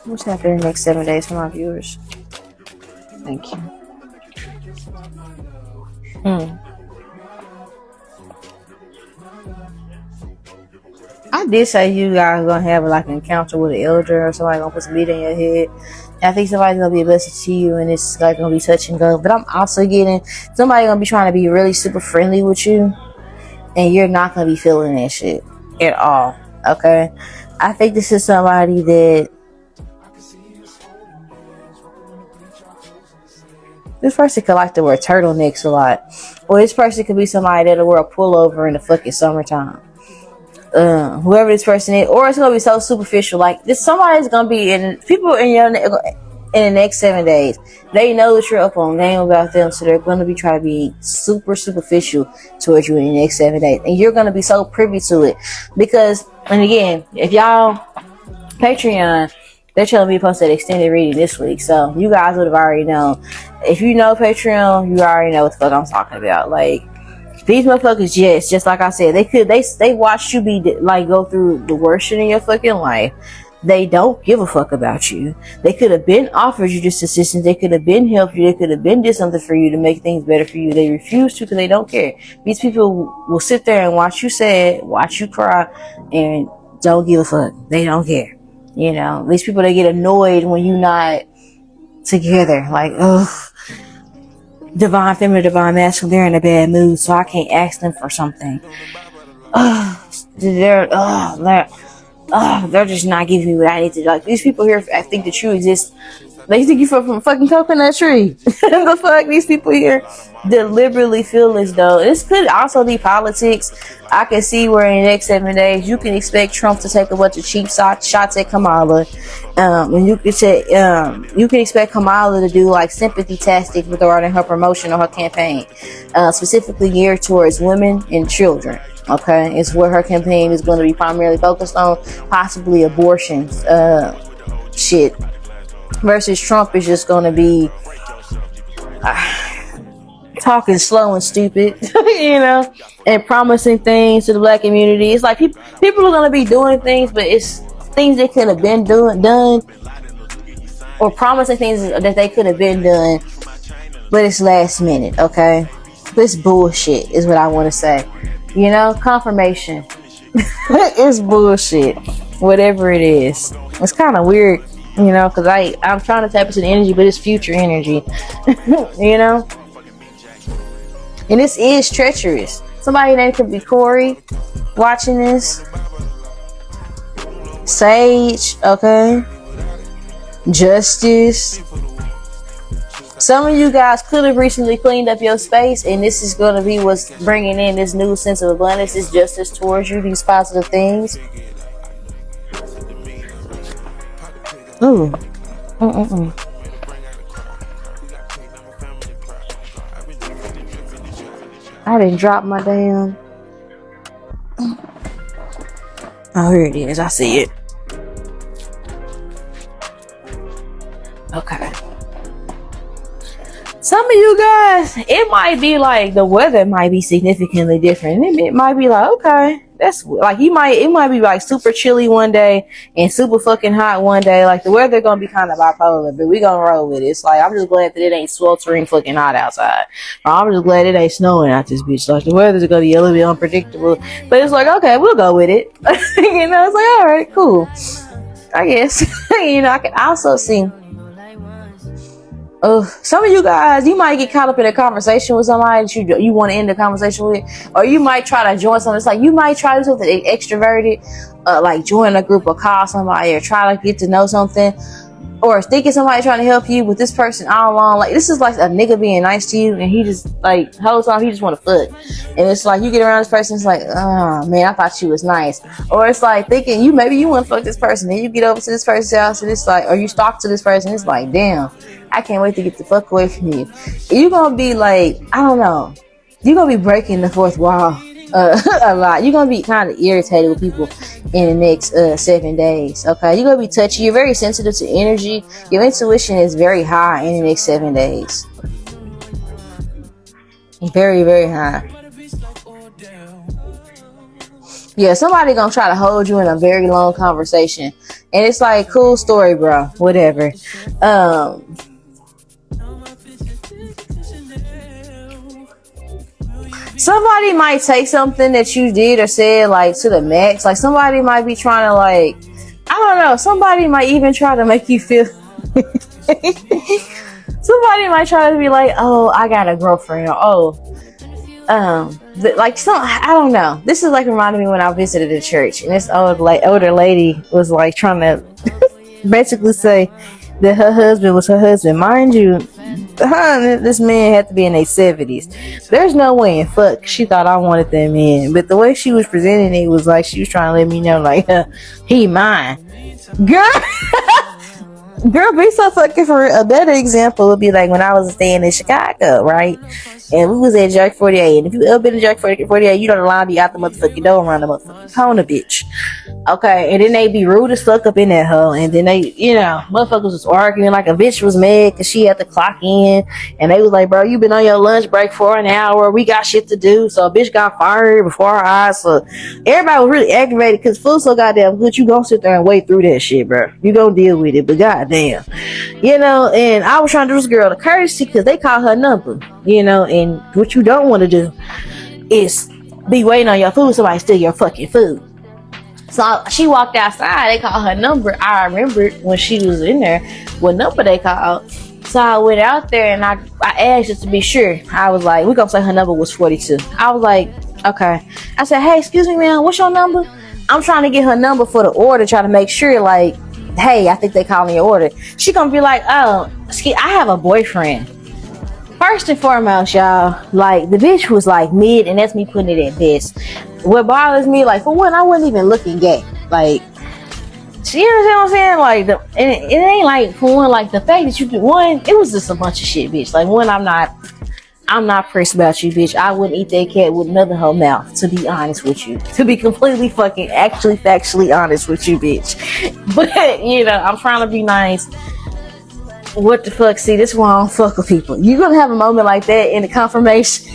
D: What's happening in the next 7 days for my viewers? Thank you. I did say you guys are gonna have like an encounter with an elder or somebody gonna put some meat in your head. And I think somebody's gonna be a blessing to you and it's like gonna be touch and go. But I'm also getting somebody gonna be trying to be really super friendly with you and you're not gonna be feeling that shit at all. Okay? I think this is somebody that this person could like to wear turtlenecks a lot. Or this person could be somebody that'll wear a pullover in the fucking summertime. Whoever this person is, or it's gonna be so superficial. Like this, somebody's gonna be in people in the next 7 days. They know that you're up on game about them, so they're gonna be trying to be super superficial towards you in the next 7 days, and you're gonna be so privy to it because. And again, if y'all Patreon, they're telling me to post that extended reading this week, so you guys would have already known. If you know Patreon, you already know what the fuck I'm talking about. Like. These motherfuckers, yes, just like I said, they watched you be like go through the worst shit in your fucking life. They don't give a fuck about you. They could have been offered you this assistance. They could have been helped you. They could have been did something for you to make things better for you. They refuse to because they don't care. These people will sit there and watch you sad, watch you cry, and don't give a fuck. They don't care. You know, these people, they get annoyed when you're not together. Like, ugh. Divine feminine, divine masculine, they're in a bad mood, so I can't ask them for something. They're just not giving me what I need to. Like these people here, I think that you exist. They think you from a fucking coconut tree. The fuck, these people here deliberately feel as though this could also be politics. I can see where in the next 7 days you can expect Trump to take a bunch of cheap shots at Kamala, and you can expect Kamala to do like sympathy tactics regarding her promotion or her campaign, specifically geared towards women and children. Okay, it's where her campaign is going to be primarily focused on, possibly abortions, shit. Versus Trump is just going to be talking slow and stupid, you know, and promising things to the black community. It's like people are going to be doing things, but it's things they could have been done, or promising things that they could have been done, but it's last minute. Okay, this bullshit is what I want to say. You know, confirmation. It's bullshit. Whatever it is, it's kind of weird. You know, because I'm trying to tap into the energy, but it's future energy. You know? And this is treacherous. Somebody named could be Corey watching this. Sage, okay? Justice. Some of you guys could have recently cleaned up your space, and this is going to be what's bringing in this new sense of abundance, this justice towards you, these positive things. Ooh. Mm-mm-mm. I didn't drop my damn. Oh, here it is. I see it. Okay. Some of you guys, it might be like the weather might be significantly different. It might be like, okay, that's like it might be like super chilly one day and super fucking hot one day. Like the weather gonna be kind of bipolar, but we gonna roll with it. It's like I'm just glad that it ain't sweltering fucking hot outside. I'm just glad it ain't snowing out this bitch. Like the weather's gonna be a little bit unpredictable, but it's like okay, we'll go with it. You know, it's like all right, cool. I guess you know I can also see. Some of you guys, you might get caught up in a conversation with somebody that you want to end the conversation with, or you might try to join something. It's like you might try to do something extroverted, like join a group or call somebody or try to get to know something, or thinking somebody trying to help you with this person all along. Like this is like a nigga being nice to you, and he just like whole time he just want to fuck, and it's like you get around this person, it's like, oh man, I thought she was nice, or it's like thinking maybe you want to fuck this person, then you get over to this person's house, and it's like, or you stalk to this person, it's like, damn. I can't wait to get the fuck away from you. You're gonna be like, I don't know. You're gonna be breaking the fourth wall a lot. You're gonna be kind of irritated with people in the next 7 days. Okay, you're gonna be touchy. You're very sensitive to energy. Your intuition is very high in the next 7 days. Very, very high. Yeah, somebody gonna try to hold you in a very long conversation, and it's like, cool story, bro. Whatever. Somebody might take something that you did or said like to the max. Like somebody might be trying to like, I don't know. Somebody might even try to make you feel. Somebody might try to be like, oh, I got a girlfriend. Or, like some, I don't know. This is like reminding me when I visited the church, and this older lady was like trying to basically say that her husband was her husband. Mind you, this man had to be in their 70s. There's no way in fuck she thought I wanted that man. But the way she was presenting it was like she was trying to let me know, like, he mine. Girl, be so fucking for real. A better example would be like when I was staying in Chicago, right? And we was at Jerk 48. And if you ever been to Jerk 48, you know the line be out the motherfucking door around the motherfucking corner, bitch. Okay, and then they be rude as fuck up in that hole. And then they, you know, motherfuckers was arguing like a bitch was mad because she had to clock in. And they was like, bro, you been on your lunch break for an hour. We got shit to do. So a bitch got fired before our eyes. So everybody was really aggravated because food so goddamn good. You gonna sit there and wait through that shit, bro. You gonna deal with it. But goddamn. You know, and I was trying to do this girl a courtesy because they called her number. You know, and what you don't want to do is be waiting on your food. Somebody steal your fucking food. So she walked outside. They called her number. I remembered when she was in there what number they called. So I went out there and I asked just to be sure. I was like, we're gonna say her number was 42. I was like, okay. I said, hey, excuse me, man, what's your number? I'm trying to get her number for the order, try to make sure, like, hey, I think they calling your order. She gonna be like, oh, I have a boyfriend. First and foremost, y'all, like, the bitch was like mid, and that's me putting it at best. What bothers me, like, for one, I wasn't even looking gay. Like, you know what I'm saying? Like, and it ain't like, for one, like, the fact that you could, one, it was just a bunch of shit, bitch. Like, one, I'm not pressed about you, bitch. I wouldn't eat that cat with another whole mouth, to be honest with you. To be completely fucking, actually, factually honest with you, bitch. But, you know, I'm trying to be nice. What the fuck? See, this is why I don't fuck with people. You're gonna have a moment like that in the confirmation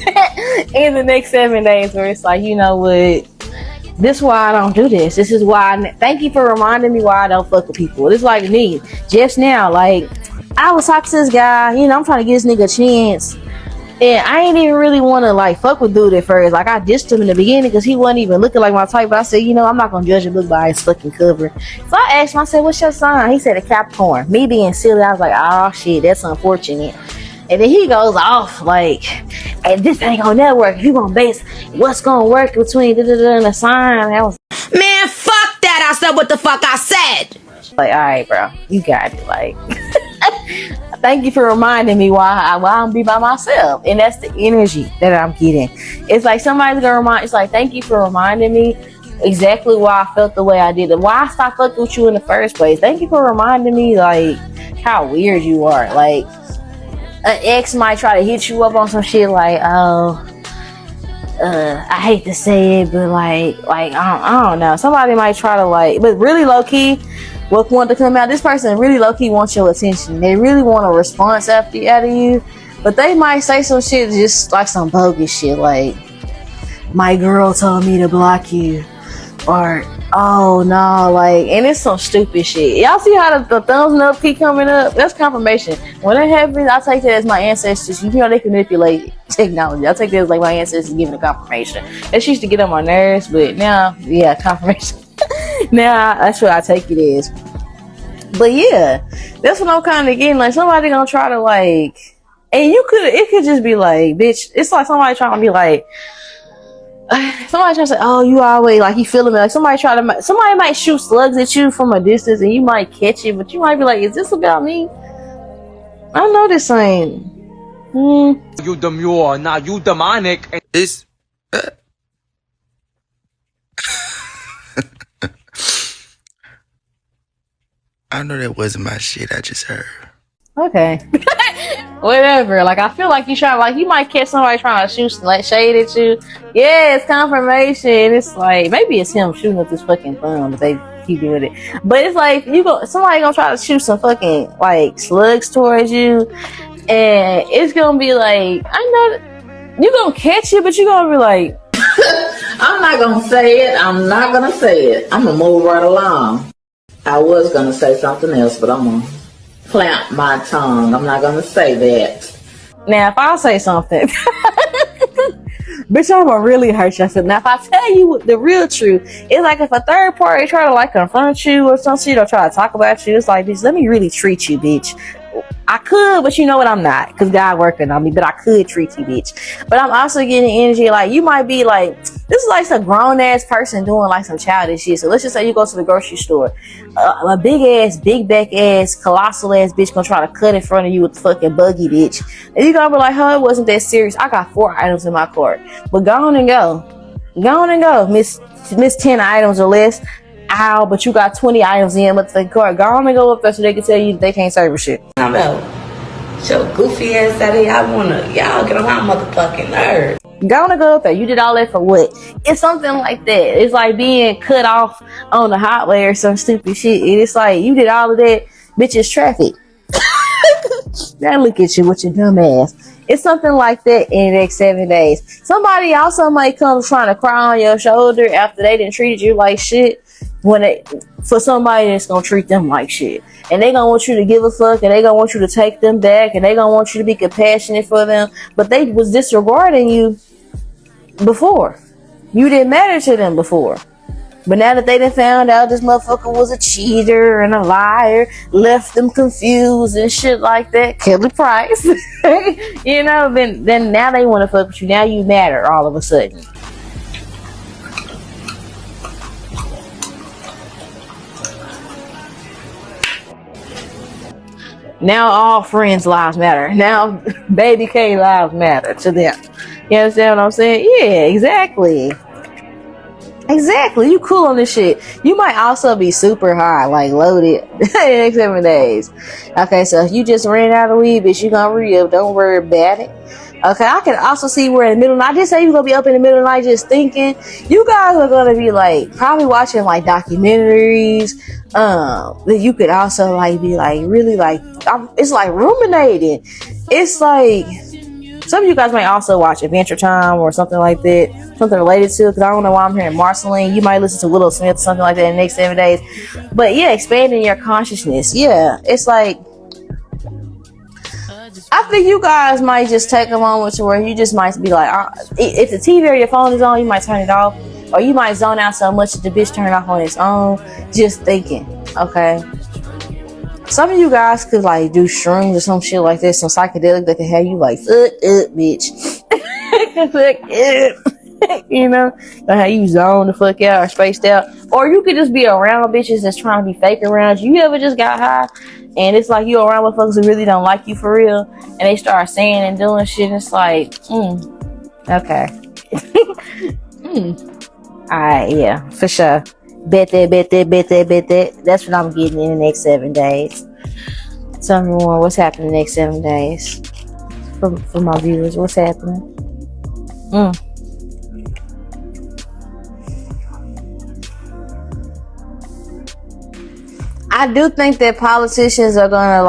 D: in the next 7 days where it's like, you know what? This is why I don't do this. This is why. Thank you for reminding me why I don't fuck with people. It's like me just now. Like, I was talking to this guy. You know, I'm trying to give this nigga a chance. And I ain't even really want to like fuck with dude at first. Like, I dissed him in the beginning because he wasn't even looking like my type. But I said, you know, I'm not gonna judge a book by his fucking cover. So I asked him, I said, what's your sign? He said a Capricorn. Me being silly, I was like, oh shit, that's unfortunate. And then he goes off like, and this ain't gonna never work. If you gonna base what's gonna work between and the sign. I was,
I: man, fuck that. I said what the fuck I said.
D: like, all right, bro, you got it. Like, thank you for reminding me why I'm be by myself. And that's the energy that I'm getting. It's like somebody's gonna remind, it's like, thank you for reminding me exactly why I felt the way I did. Why I stopped fucking with you in the first place. Thank you for reminding me, like, how weird you are. Like, an ex might try to hit you up on some shit like, oh, I hate to say it, but like I don't know. Somebody might try to like, but really low key, what want to come out? This person really low key wants your attention. They really want a response out of you, but they might say some shit just like some bogus shit, like my girl told me to block you, or oh no, like, and it's some stupid shit. Y'all see how the thumbs up keep coming up? That's confirmation. When that happens, I take that as my ancestors. You know, they can manipulate technology. I take that as like my ancestors giving a confirmation. That used to get on my nerves, but now, yeah, confirmation. Now that's what I take it as. But yeah, that's what I'm kind of getting. Like, somebody gonna try to like, and it could just be like, bitch. It's like somebody trying to be like. Somebody trying to say, oh, you always like you feeling me. Like somebody might shoot slugs at you from a distance and you might catch it, but you might be like, is this about me? I know this ain't.
J: You demure, now you demonic.
A: It's I know that wasn't my shit. I just heard.
D: Okay. Whatever. Like, I feel like you might catch somebody trying to shoot like shade at you. Yeah, it's confirmation. It's like maybe it's him shooting up this fucking thumb, but they keep doing it. But it's like somebody gonna try to shoot some fucking like slugs towards you, and it's gonna be like, I know you gonna catch it, but you gonna be like,
K: I'm not gonna say it. I'm not gonna say it. I'm gonna move right along. I was gonna say something else, but I'm gonna clamp my tongue. I'm not gonna say that.
D: Now, if I say something, bitch, I'm gonna really hurt yourself. Now, if I tell you the real truth, it's like if a third party try to like confront you or some shit or try to talk about you, it's like, bitch, let me really treat you, bitch. I could, but you know what, I'm not, because God working on me, but I could treat you, bitch. But I'm also getting energy, like, you might be like, this is like some grown-ass person doing like some childish shit. So let's just say you go to the grocery store. A big back ass, colossal ass bitch gonna try to cut in front of you with the fucking buggy, bitch. And you gonna be like, huh, it wasn't that serious. I got 4 items in my cart. But go on and go. Go on and go. Miss 10 items or less. Ow, but you got 20 items in with the cart. Go on and go up there so they can tell you they can't service shit.
K: I'm out. Your goofy ass out of y'all get on my motherfucking nerves.
D: Go on and go up there. You did all that for what? It's something like that. It's like being cut off on the highway or some stupid shit. It's like you did all of that, bitch, it's traffic. Now look at you with your dumb ass. It's something like that in the next 7 days. Somebody also might come trying to cry on your shoulder after they done treated you like shit. For somebody that's gonna treat them like shit, and they gonna want you to give a fuck, and they gonna want you to take them back, and they gonna want you to be compassionate for them, but they was disregarding you before. You didn't matter to them before, but now that they done found out this motherfucker was a cheater and a liar, left them confused and shit like that, Kelly Price, you know, then now they want to fuck with you. Now you matter all of a sudden. Now all friends' lives matter. Now Baby K lives matter to them. You understand what I'm saying? Yeah, exactly. Exactly. You cool on this shit. You might also be super high, like loaded in the next 7 days. Okay, so if you just ran out of weed, bitch, you gonna re-up. Don't worry about it. Okay, I can also see we're in the middle of the night. I just say you're gonna be up in the middle of the night just thinking. You guys are gonna be like probably watching like documentaries. That you could also like be like really like it's like ruminating. It's like some of you guys might also watch Adventure Time or something like that, something related to it, because I don't know why I'm hearing Marceline. You might listen to Willow Smith or something like that in the next 7 days. But yeah, expanding your consciousness. Yeah, it's like I think you guys might just take a moment to where you just might be like, if the TV or your phone is on, you might turn it off, or you might zone out so much that the bitch turn off on its own, just thinking. Okay, some of you guys could like do shrooms or some shit like this, some psychedelic that can have you like fuck up, bitch. Fuck up. You know, how you zone the fuck out or spaced out, or you could just be around bitches that's trying to be fake around you. You ever just got high and it's like you around motherfuckers who really don't like you for real, and they start saying and doing shit, and it's like, okay. Alright, yeah, for sure. Bet that. That's what I'm getting in the next 7 days. Tell me more. What's happening in the next 7 days? For my viewers, what's happening? I do think that politicians are gonna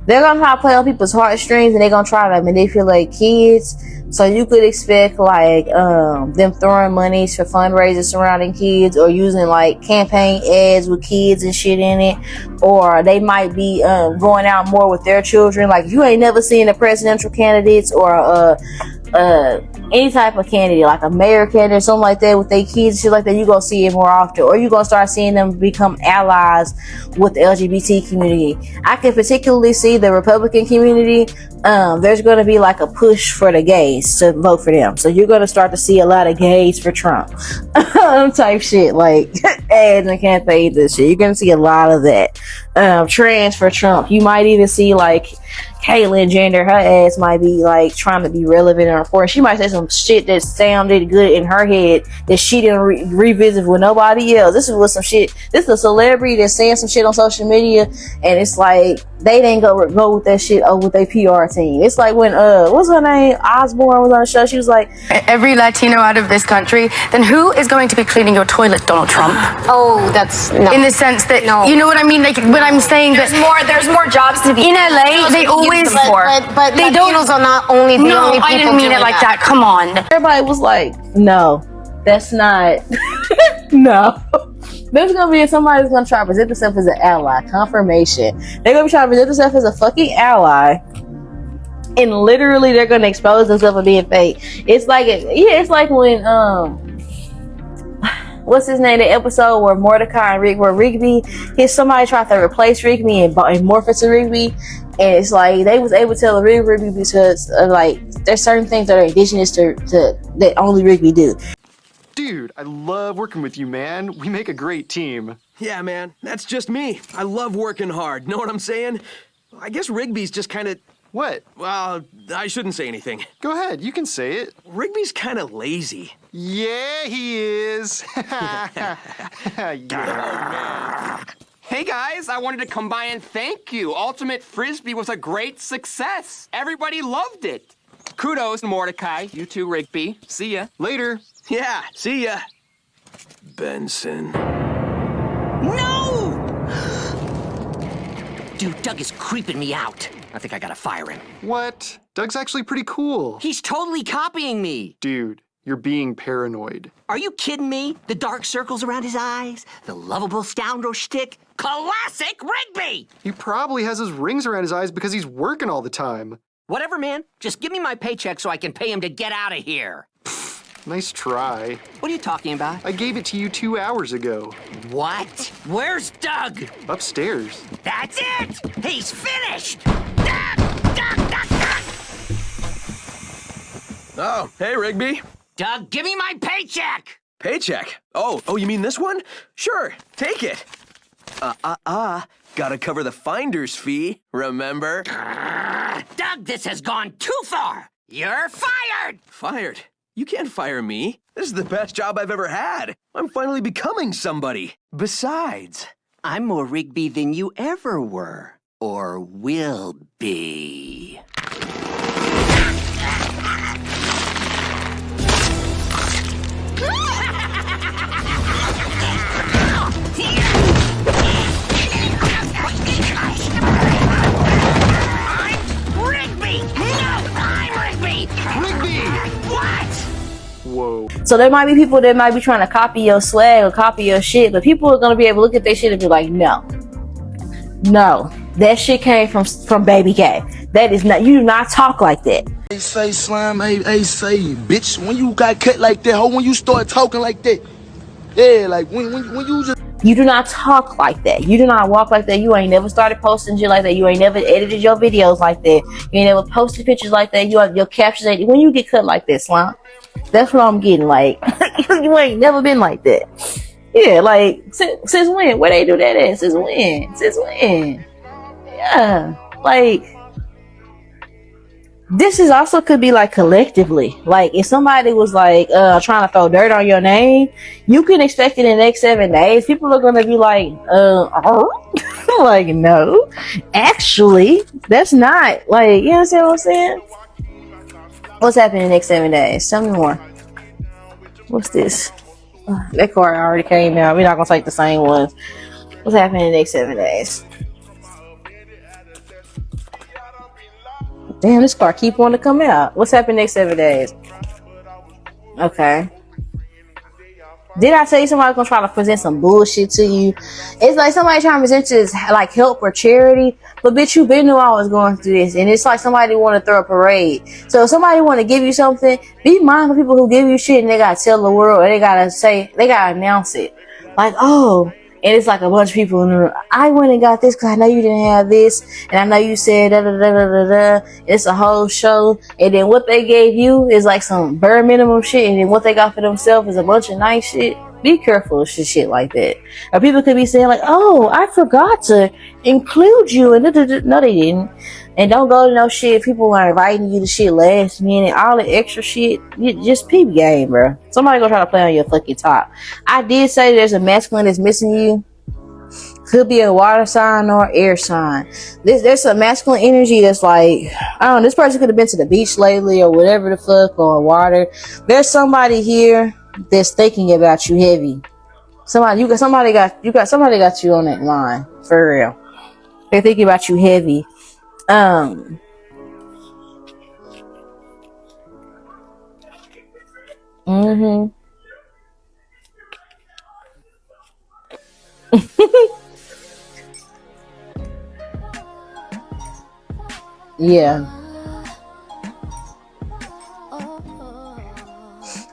D: they're gonna try to play on people's heartstrings, and they're gonna try to manipulate kids. So you could expect them throwing monies for fundraisers surrounding kids, or using campaign ads with kids and shit in it, or they might be going out more with their children. Like, you ain't never seen the presidential candidates or any type of candidate, like a mayor candidate or something like that, with their kids, shit like that, you're gonna see it more often, or you're gonna start seeing them become allies with the LGBT community. I can particularly see the Republican community. There's gonna be a push for the gays to vote for them, so you're gonna start to see a lot of gays for Trump type shit, ads and campaigns and shit. You're gonna see a lot of that. Trans for Trump. You might even see Caitlyn Jenner, her ass might be trying to be relevant and important. She might say some shit that sounded good in her head that she didn't revisit with nobody else. This is with some shit. This is a celebrity that's saying some shit on social media, and it's they didn't go with that shit with their PR team. It's like when what's her name? Osborne was on the show. She was like,
L: every Latino out of this country, then who is going to be cleaning your toilet, Donald Trump?
M: Oh, that's no.
L: In the sense that you know what I mean? When I'm saying
M: there's more jobs to be
L: in LA, they always
M: but they Latinos are not only the only people.
L: I didn't mean it like that. Come on.
D: Everybody was like, no, that's not. No. There's gonna be somebody that's gonna try to present themselves as an ally. Confirmation. They're gonna be trying to present themselves as a fucking ally, and literally they're gonna expose themselves as being fake. It's like when what's his name? The episode where Mordecai and where Rigby, somebody tried to replace Rigby and morph into Rigby, and it's they was able to tell Rigby because there's certain things that are indigenous to that only Rigby do.
N: Dude, I love working with you, man. We make a great team.
O: Yeah, man, that's just me. I love working hard. Know what I'm saying? I guess Rigby's just kind of...
N: What?
O: Well, I shouldn't say anything.
N: Go ahead, you can say it.
O: Rigby's kind of lazy.
N: Yeah, he is. Yeah, man.
J: Hey guys, I wanted to come by and thank you. Ultimate Frisbee was a great success. Everybody loved it. Kudos, Mordecai. You too, Rigby. See ya.
N: Later.
O: Yeah, see ya. Benson.
I: No! Dude, Doug is creeping me out. I think I gotta fire him.
N: What? Doug's actually pretty cool.
I: He's totally copying me.
N: Dude, you're being paranoid.
I: Are you kidding me? The dark circles around his eyes, the lovable scoundrel shtick. Classic Rigby!
N: He probably has his rings around his eyes because he's working all the time.
I: Whatever, man. Just give me my paycheck so I can pay him to get out of here.
N: Nice try.
I: What are you talking about?
N: I gave it to you 2 hours ago.
I: What? Where's Doug?
N: Upstairs.
I: That's it! He's finished! Doug! Doug! Doug! Doug!
O: Oh, hey, Rigby.
I: Doug, give me my paycheck!
O: Paycheck? Oh, you mean this one? Sure, take it. Gotta cover the finder's fee, remember?
I: Doug, this has gone too far! You're fired!
O: Fired? You can't fire me. This is the best job I've ever had. I'm finally becoming somebody. Besides,
I: I'm more Rigby than you ever were. Or will be.
N: Whoa.
D: So there might be people that might be trying to copy your swag or copy your shit, but people are gonna be able to look at their shit and be like, no, that shit came from Baby K. That is not. You do not talk like that.
P: Hey, say slime. Hey, say bitch. When you got cut like that, when you start talking like that, yeah, like when you just.
D: You do not talk like that. You do not walk like that. You ain't never started posting shit like that. You ain't never edited your videos like that. You ain't never posted pictures like that. Your captions ain't. When you get cut like that, slime. That's what I'm getting. Like, you ain't never been like that. Yeah, like, since when? Where they do that at? Since when? Yeah, like, this is also could be like collectively. Like if somebody was like trying to throw dirt on your name, you can expect in the next 7 days people are gonna be like, like no, actually, that's not like you understand what I'm saying? What's happening in the next 7 days? Tell me more. What's this? That card already came out. We're not gonna take the same ones. What's happening in the next 7 days? Damn, this card keep wanting to come out. What's happening next 7 days? Okay. Did I tell you somebody's gonna try to present some bullshit to you? It's like somebody trying to present you as like help or charity, but bitch, you been knew I was going through this, and it's like somebody want to throw a parade. So if somebody want to give you something, be mindful of people who give you shit and they gotta tell the world, or they gotta announce it. Like, oh, and it's like a bunch of people in the room. I went and got this because I know you didn't have this, and I know you said da da da da da da. It's a whole show, and then what they gave you is like some bare minimum shit, and then what they got for themselves is a bunch of nice shit. Be careful of shit like that. Or people could be saying like, "Oh, I forgot to include you," and no, they didn't. And don't go to no shit. People are inviting you to shit last minute, all the extra shit. You just peep game, bro. Somebody gonna try to play on your fucking top. I did say there's a masculine that's missing you. Could be a water sign or air sign. There's some masculine energy that's like, I don't know, this person could have been to the beach lately or whatever the fuck, or water. There's somebody here that's thinking about you heavy. Somebody got you on that line for real. They're thinking about you heavy. Yeah.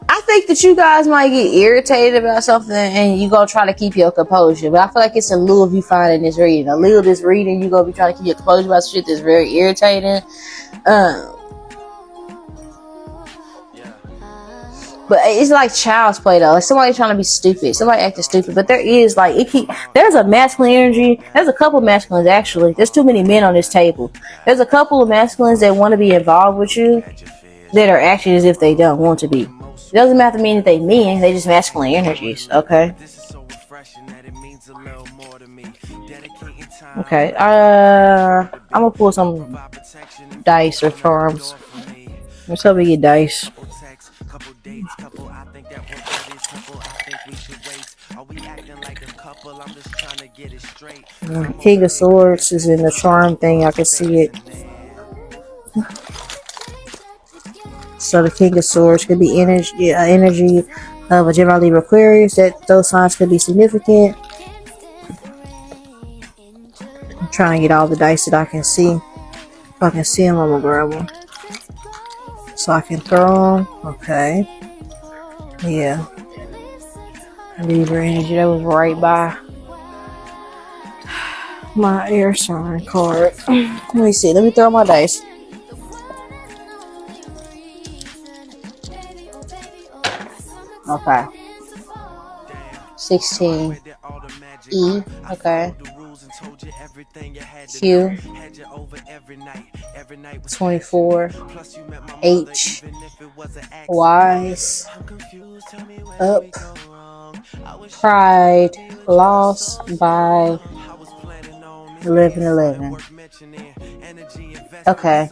D: I think that you guys might get irritated about something and you gonna try to keep your composure. But I feel like it's a little of you finding this reading. A little of this reading, you gonna be trying to keep your composure about shit that's very irritating. But it's like child's play though. Like somebody trying to be stupid. Somebody acting stupid. But there is like there's a masculine energy. There's a couple of masculines actually. There's too many men on this table. There's a couple of masculines that want to be involved with you that are acting as if they don't want to be. It doesn't have to mean that they men. They just masculine energies. Okay. Okay. I'm gonna pull some dice or charms. Let's hope we get dice. King of Swords is in the charm thing. I can see it. So the King of Swords could be energy of a Gemini, Libra, Aquarius. That those signs could be significant. I'm trying to get all the dice that I can see. If I can see them, I'm gonna grab them so I can throw them. Okay. Yeah. Libra energy. That was right by my air sign card. Let me see. Let me throw my dice. Okay. 16. E. Okay. Q. 24. H. Wise. Up. Pride. Lost by 11. Okay.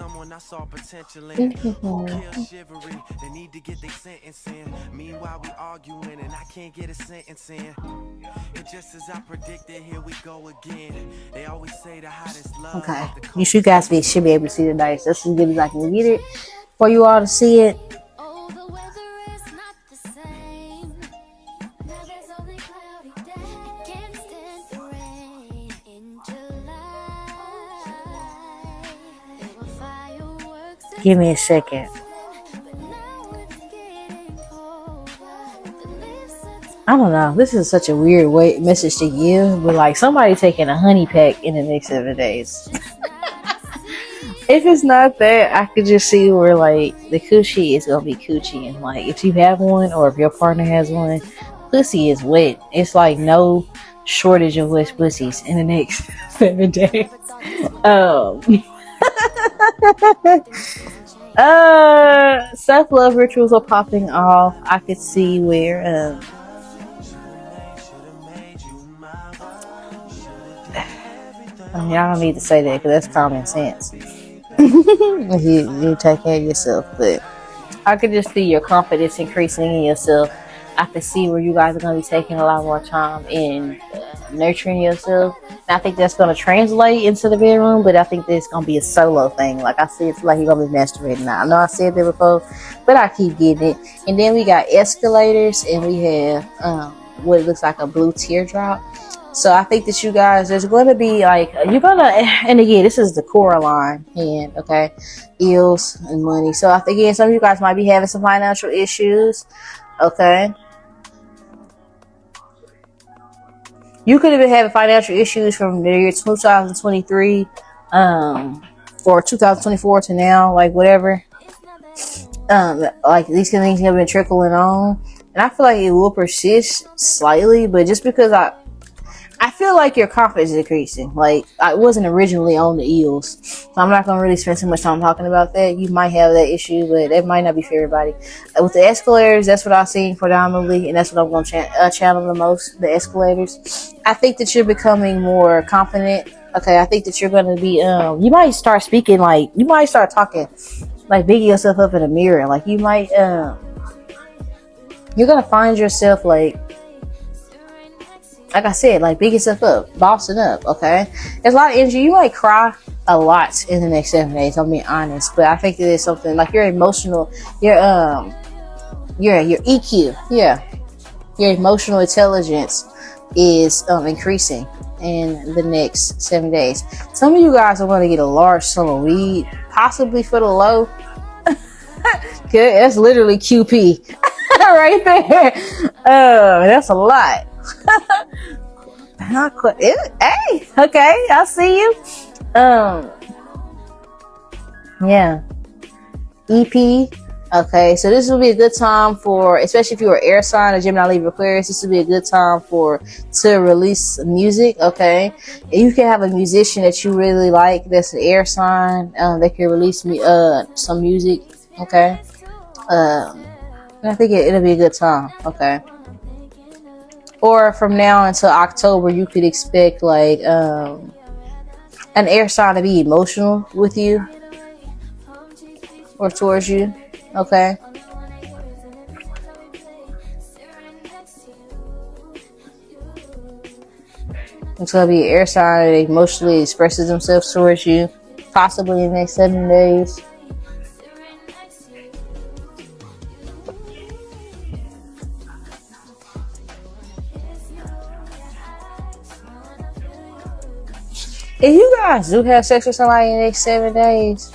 D: Okay. You guys should be able to see the dice. That's as good as I can get it for you all to see it. Give me a second. I don't know. This is such a weird message to give, but like somebody taking a honey pack in the next 7 days. If it's not that, I could just see where like the coochie is gonna be coochie, and like if you have one or if your partner has one, pussy is wet. It's like no shortage of wet pussies in the next 7 days. Self-love rituals are popping off. I could see where I mean, I don't need to say that because that's common sense. you take care of yourself, but I could just see your confidence increasing in yourself. I could see where you guys are going to be taking a lot more time in nurturing yourself. And I think that's going to translate into the bedroom, but I think that it's going to be a solo thing. Like I see, it's like you're going to be masturbating now. I know I said that before, but I keep getting it. And then we got escalators, and we have what looks like a blue teardrop. So I think that you guys, there's going to be like, you're going to, and again, this is the Coraline hand, okay? Eels and money. So I think, again, some of you guys might be having some financial issues, okay? You could have been having financial issues from the year 2023 or 2024 to now, like whatever. Like these things have been trickling on. And I feel like it will persist slightly, but just because I feel like your confidence is increasing. Like, I wasn't originally on the eels, so I'm not going to really spend too much time talking about that. You might have that issue, but that might not be for everybody. With the escalators, that's what I've seen predominantly, and that's what I'm going to channel the most, the escalators. I think that you're becoming more confident. Okay, I think that you're going to be, you might start speaking like, you might start talking, like bigging yourself up in a mirror. Like, you might, you're going to find yourself like I said, like big yourself up, bossing up, okay? There's a lot of energy. You might cry a lot in the next 7 days, I'm being honest. But I think that it's something like your emotional, your EQ, yeah. Your emotional intelligence is increasing in the next 7 days. Some of you guys are going to get a large sum of weed, possibly for the low. Okay, that's literally QP right there. That's a lot. Not quite. Hey, okay, I see you. Yeah. EP. Okay, so this will be a good time for, especially if you're an air sign, a Gemini, Libra, Aquarius. This will be a good time to release music. Okay, and you can have a musician that you really like that's an air sign. That can release some music. Okay. And I think it'll be a good time. Okay. Or from now until October, you could expect like an air sign to be emotional with you or towards you. Okay. It's gonna be an air sign that emotionally expresses themselves towards you, possibly in the next 7 days. If you guys do have sex with somebody in the next 7 days,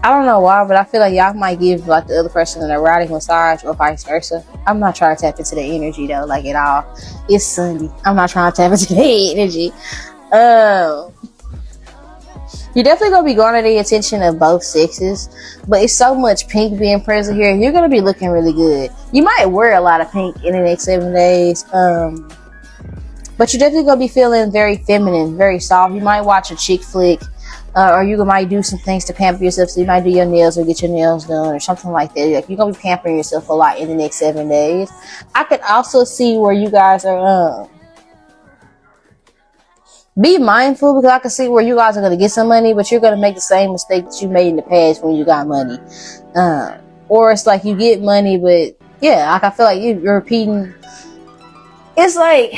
D: I don't know why, but I feel like y'all might give like the other person an erotic massage or vice versa. I'm not trying to tap into the energy though, like at all. It's Sunday. I'm not trying to tap into the energy. You're definitely going to be garnering the attention of both sexes, but it's so much pink being present here. You're going to be looking really good. You might wear a lot of pink in the next 7 days. But you're definitely going to be feeling very feminine, very soft. You might watch a chick flick, or you might do some things to pamper yourself. So you might do your nails or get your nails done or something like that. Like, you're going to be pampering yourself a lot in the next 7 days. I could also see where you guys are, be mindful, because I can see where you guys are going to get some money, but you're going to make the same mistake that you made in the past when you got money. Or it's like you get money, but yeah, like I feel like you're repeating. It's like,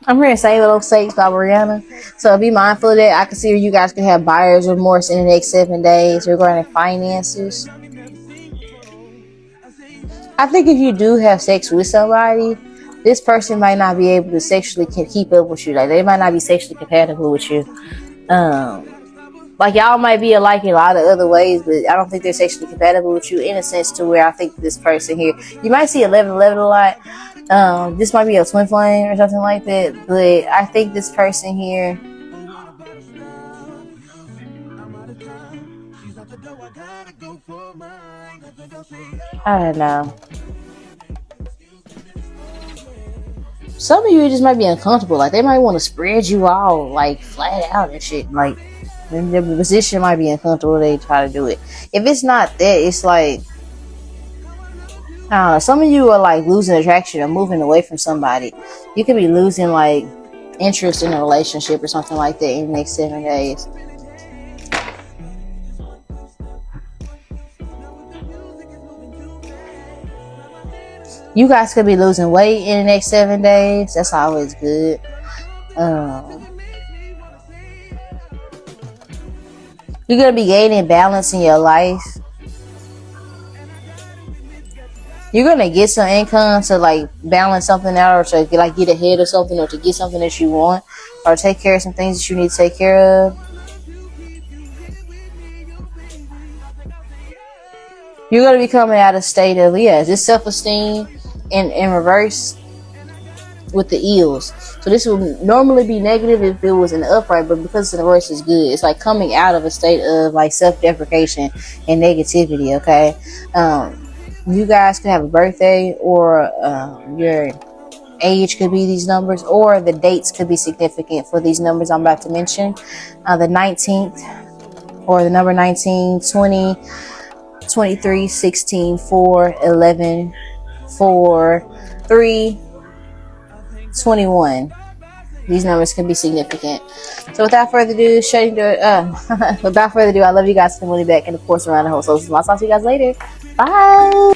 D: I'm hearing Save Little Sakes by Brianna. So be mindful of that. I can see where you guys can have buyer's remorse in the next 7 days regarding finances. I think if you do have sex with somebody, this person might not be able to sexually keep up with you. Like, they might not be sexually compatible with you. Like, y'all might be alike in a lot of other ways, but I don't think they're sexually compatible with you in a sense to where I think this person here, you might see 11-11 a lot. This might be a twin flame or something like that, but I think this person here, I don't know. Some of you just might be uncomfortable. Like, they might want to spread you all like flat out and shit. Like, And the position might be uncomfortable. They try to do it. If it's not that, it's like, I don't know. Some of you are like losing attraction or moving away from somebody. You could be losing like interest in a relationship or something like that in the next 7 days. You guys could be losing weight in the next 7 days. That's always good. You're going to be gaining balance in your life. You're going to get some income to like balance something out, or to like get ahead of something, or to get something that you want, or take care of some things that you need to take care of. You're going to be coming out of a state of, just self-esteem in reverse with the eels. So this would normally be negative if it was in the upright, but because the reverse is good, it's like coming out of a state of like self-deprecation and negativity. Okay, you guys could have a birthday, or your age could be these numbers, or the dates could be significant for these numbers I'm about to mention. The 19th, or the number 19, 20, 23, 16, 4, 11, 4, 3, 21. These numbers can be significant. So without further ado, I love you guys for the money back, and of course around the whole social. I'll talk to you guys later. Bye.